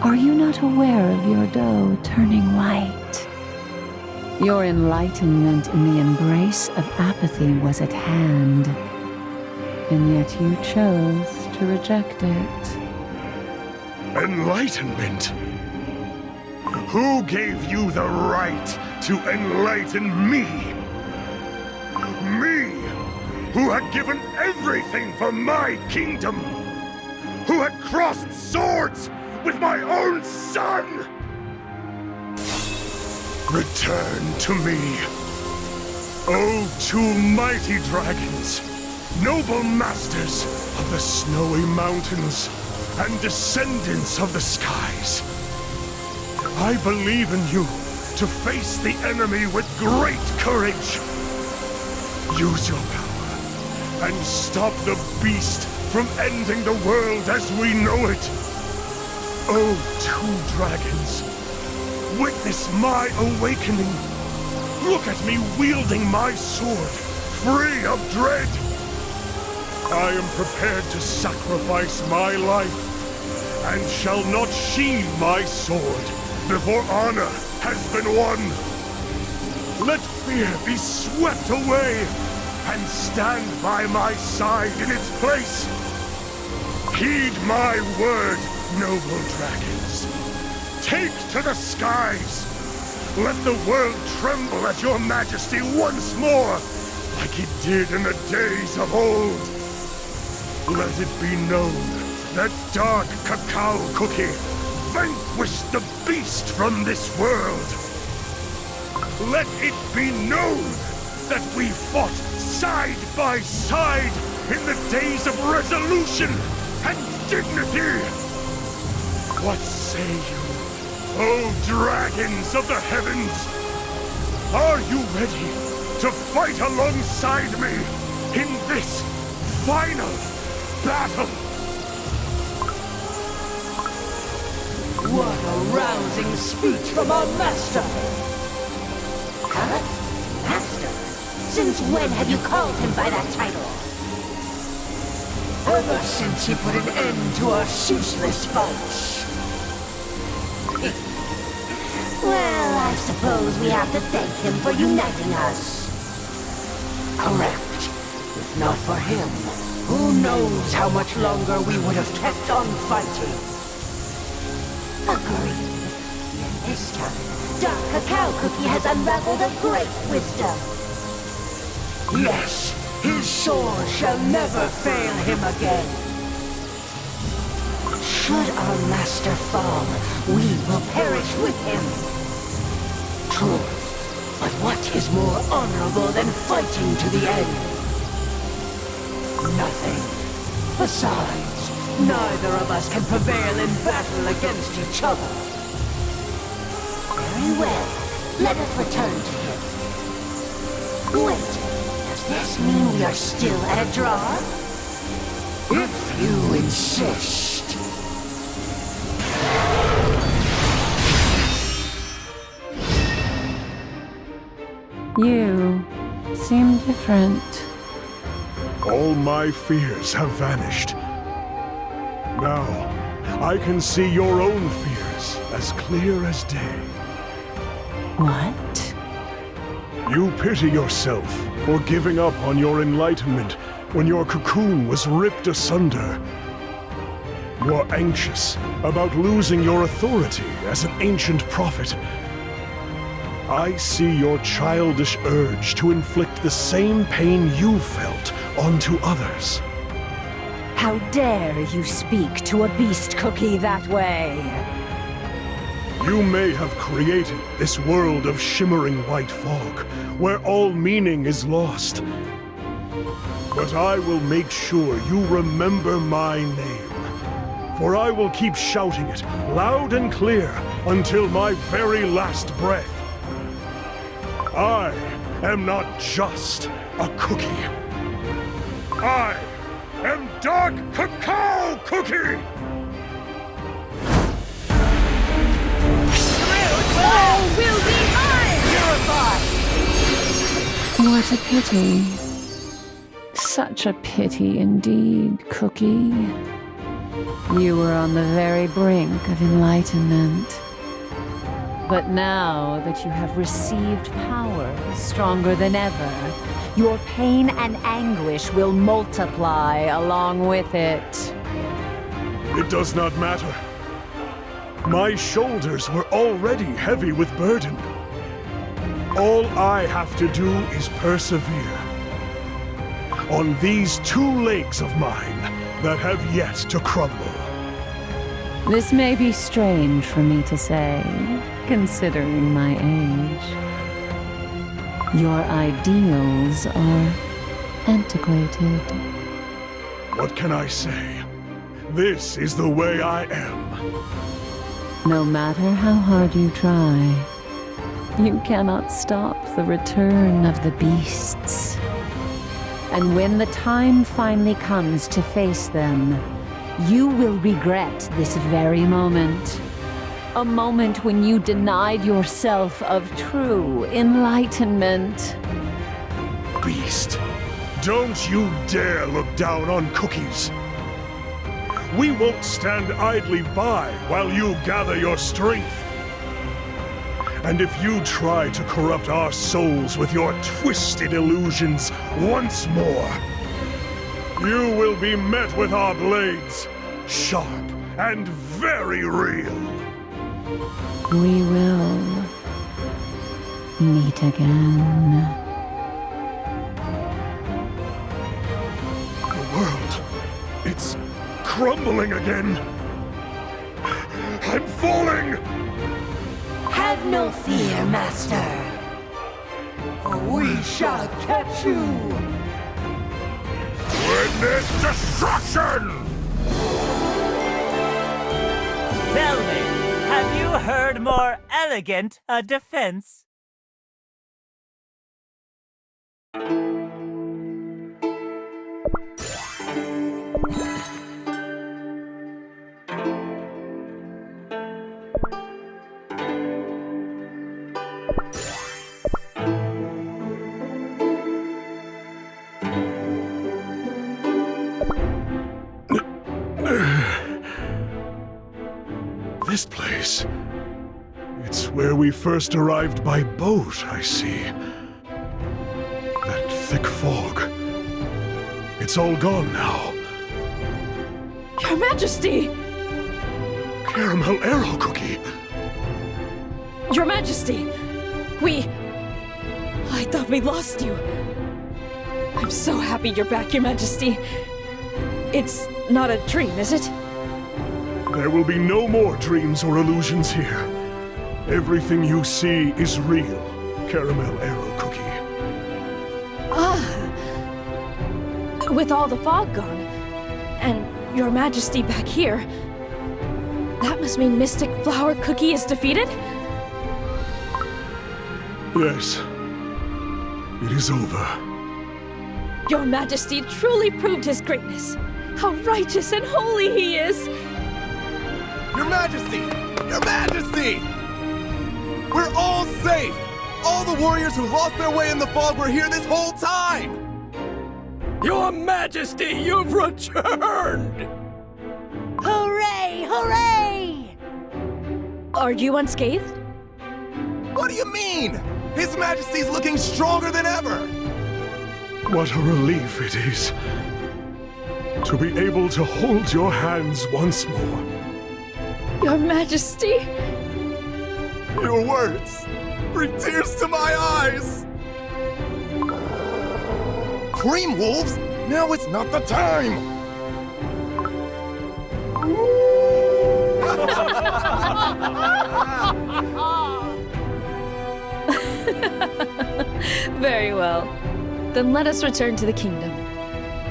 Are you not aware of your dough turning white? Your enlightenment in the embrace of apathy was at hand, and yet you chose to reject it. Enlightenment? Who gave you the right to enlighten me? Me, who had given everything for my kingdom, who had crossed swords with my own son! Return to me, O two mighty dragons, noble masters of the snowy mountains and descendants of the skies. I believe in you to face the enemy with great courage. Use your power and stop the beast from ending the world as we know it. Oh, two dragons, witness my awakening. Look at me wielding my sword, free of dread. I am prepared to sacrifice my life, and shall not sheathe my sword before honor has been won. Let fear be swept away and stand by my side in its place. Heed my word, noble dragons. Take to the skies. Let the world tremble at your majesty once more, like it did in the days of old. Let it be known that Dark Cacao Cookie vanquished the beast from this world. Let it be known that we fought side by side in the days of resolution and dignity. What say you, O dragons of the heavens? Are you ready to fight alongside me in this final battle? What a rousing speech from our master! Huh? Master? Since when have you called him by that title? Ever since he put an end to our ceaseless fights. Well, I suppose we have to thank him for uniting us. Correct. If not for him, who knows how much longer we would have kept on fighting. Agreed. And this time, Dark Cacao Cookie has unraveled a great wisdom. Yes, his sword shall never fail him again. Should our master fall, we will perish with him. True, but what is more honorable than fighting to the end? Nothing. Besides, neither of us can prevail in battle against each other. Very well. Let us return to him. Wait, does this mean we are still at a draw? If you insist. You seem different. All my fears have vanished. Now, I can see your own fears as clear as day. What? You pity yourself for giving up on your enlightenment when your cocoon was ripped asunder. You are anxious about losing your authority as an ancient prophet. I see your childish urge to inflict the same pain you felt onto others. How dare you speak to a beast cookie that way? You may have created this world of shimmering white fog, where all meaning is lost. But I will make sure you remember my name, for I will keep shouting it loud and clear until my very last breath. I am not just a cookie. I am Dark Cacao Cookie! All will be mine! Purified! What a pity. Such a pity indeed, Cookie. You were on the very brink of enlightenment. But now that you have received power stronger than ever, your pain and anguish will multiply along with it. It does not matter. My shoulders were already heavy with burden. All I have to do is persevere on these two legs of mine that have yet to crumble. This may be strange for me to say, considering my age. Your ideals are antiquated. What can I say? This is the way I am. No matter how hard you try, you cannot stop the return of the beasts. And when the time finally comes to face them, you will regret this very moment. A moment when you denied yourself of true enlightenment. Beast, don't you dare look down on cookies. We won't stand idly by while you gather your strength. And if you try to corrupt our souls with your twisted illusions once more, you will be met with our blades, sharp and very real. We will meet again. The world, it's crumbling again. I'm falling! Have no fear, Master. For we shall catch you! Witness destruction! Tell me, have you heard more elegant a defense? This place. It's where we first arrived by boat, I see. That thick fog. It's all gone now. Your Majesty! Caramel arrow cookie! Your Majesty! I thought we lost you. I'm so happy you're back, Your Majesty. It's not a dream, is it? There will be no more dreams or illusions here. Everything you see is real, Caramel arrow cookie. With all the fog gone, and Your Majesty back here, that must mean Mystic Flower Cookie is defeated? Yes. It is over. Your Majesty truly proved his greatness. How righteous and holy he is! Your Majesty! Your Majesty! We're all safe! All the warriors who lost their way in the fog were here this whole time! Your Majesty, you've returned! Hooray! Hooray! Are you unscathed? What do you mean? His Majesty's looking stronger than ever! What a relief it is to be able to hold your hands once more. Your Majesty! Your words bring tears to my eyes! Cream wolves? Now it's not the time! Very well. Then let us return to the kingdom.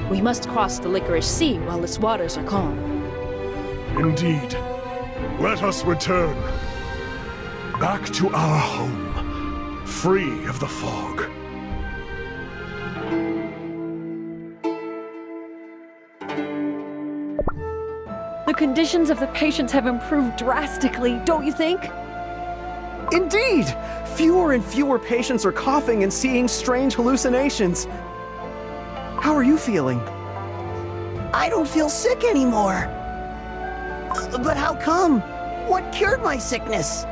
We must cross the Licorice Sea while its waters are calm. Indeed. Let us return. Back to our home, free of the fog. The conditions of the patients have improved drastically, don't you think? Indeed! Fewer and fewer patients are coughing and seeing strange hallucinations. How are you feeling? I don't feel sick anymore. But how come? What cured my sickness?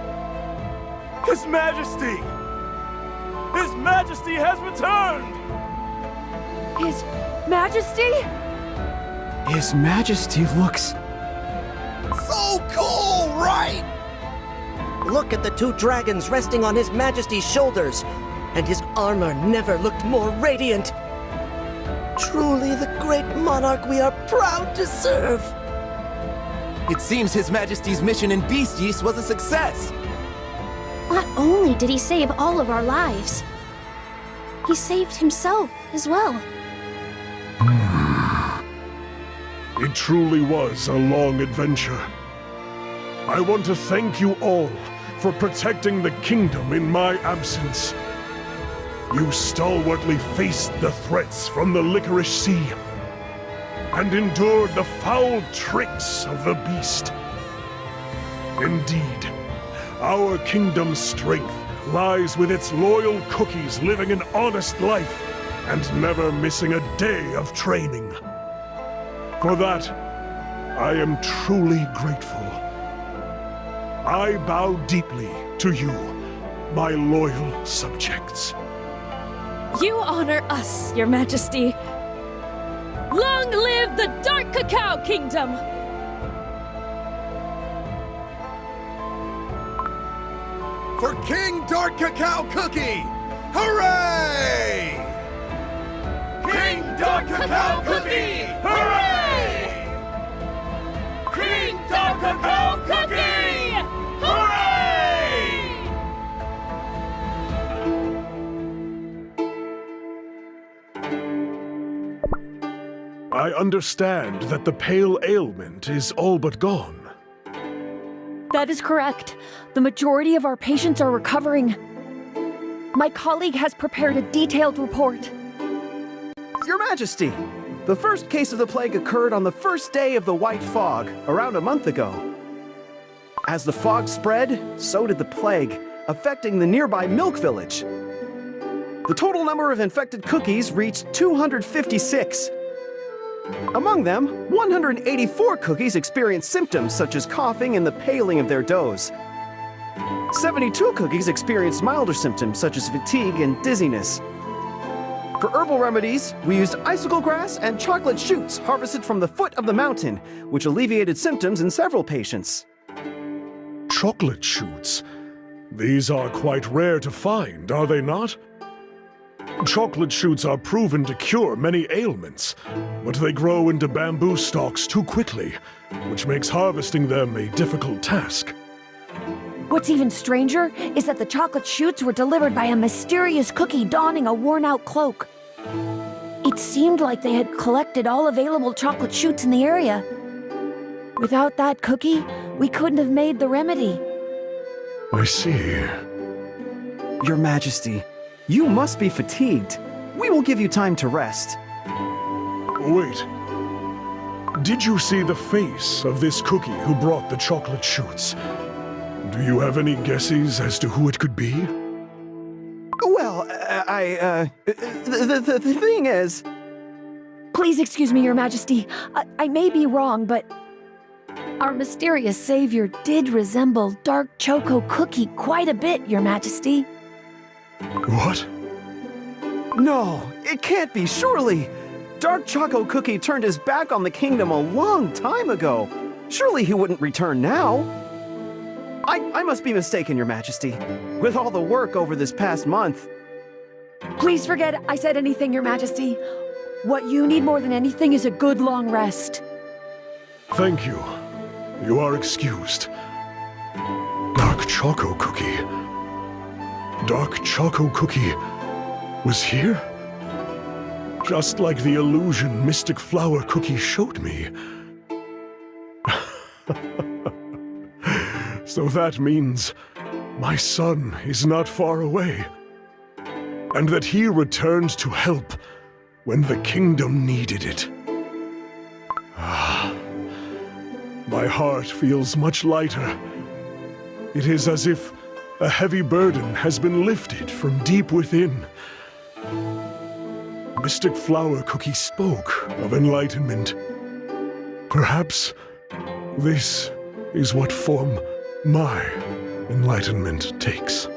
His Majesty! His Majesty has returned! His Majesty? His Majesty looks... So cool, right? Look at the two dragons resting on His Majesty's shoulders, and his armor never looked more radiant. Truly the great monarch we are proud to serve. It seems His Majesty's mission in Beast-Yeast was a success. Not only did he save all of our lives, he saved himself as well. It truly was a long adventure. I want to thank you all for protecting the kingdom in my absence. You stalwartly faced the threats from the Licorice Sea and endured the foul tricks of the beast. Indeed, our kingdom's strength lies with its loyal cookies living an honest life and never missing a day of training. For that, I am truly grateful. I bow deeply to you, my loyal subjects. You honor us, Your Majesty. Long live the Dark Cacao Kingdom! For King Dark Cacao Cookie! Hooray! King Dark Cacao Cookie! Hooray! King Dark Cacao Cookie! Hooray! I understand that the pale ailment is all but gone. That is correct. The majority of our patients are recovering. My colleague has prepared a detailed report. Your Majesty, the first case of the plague occurred on the first day of the White Fog, around a month ago. As the fog spread, so did the plague, affecting the nearby milk village. The total number of infected cookies reached 256. Among them, 184 cookies experienced symptoms such as coughing and the paling of their doughs. 72 cookies experienced milder symptoms such as fatigue and dizziness. For herbal remedies, we used icicle grass and chocolate shoots harvested from the foot of the mountain, which alleviated symptoms in several patients. Chocolate shoots? These are quite rare to find, are they not? Chocolate shoots are proven to cure many ailments, but they grow into bamboo stalks too quickly, which makes harvesting them a difficult task. What's even stranger is that the chocolate shoots were delivered by a mysterious cookie donning a worn-out cloak. It seemed like they had collected all available chocolate shoots in the area. Without that cookie, we couldn't have made the remedy. I see. Your Majesty, you must be fatigued. We will give you time to rest. Wait. Did you see the face of this cookie who brought the chocolate shoots? Do you have any guesses as to who it could be? Well, the thing is... Please excuse me, Your Majesty. I may be wrong, but our mysterious savior did resemble Dark Choco Cookie quite a bit, Your Majesty. What? No, it can't be, surely! Dark Choco Cookie turned his back on the kingdom a long time ago. Surely he wouldn't return now. I must be mistaken, Your Majesty. With all the work over this past month... Please forget I said anything, Your Majesty. What you need more than anything is a good long rest. Thank you. You are excused. Dark Choco Cookie. Dark Choco Cookie was here? Just like the illusion Mystic Flower Cookie showed me. So that means my son is not far away, and that he returned to help when the kingdom needed it. My heart feels much lighter. It is as if a heavy burden has been lifted from deep within. Mystic Flower Cookie spoke of enlightenment. Perhaps this is what form my enlightenment takes.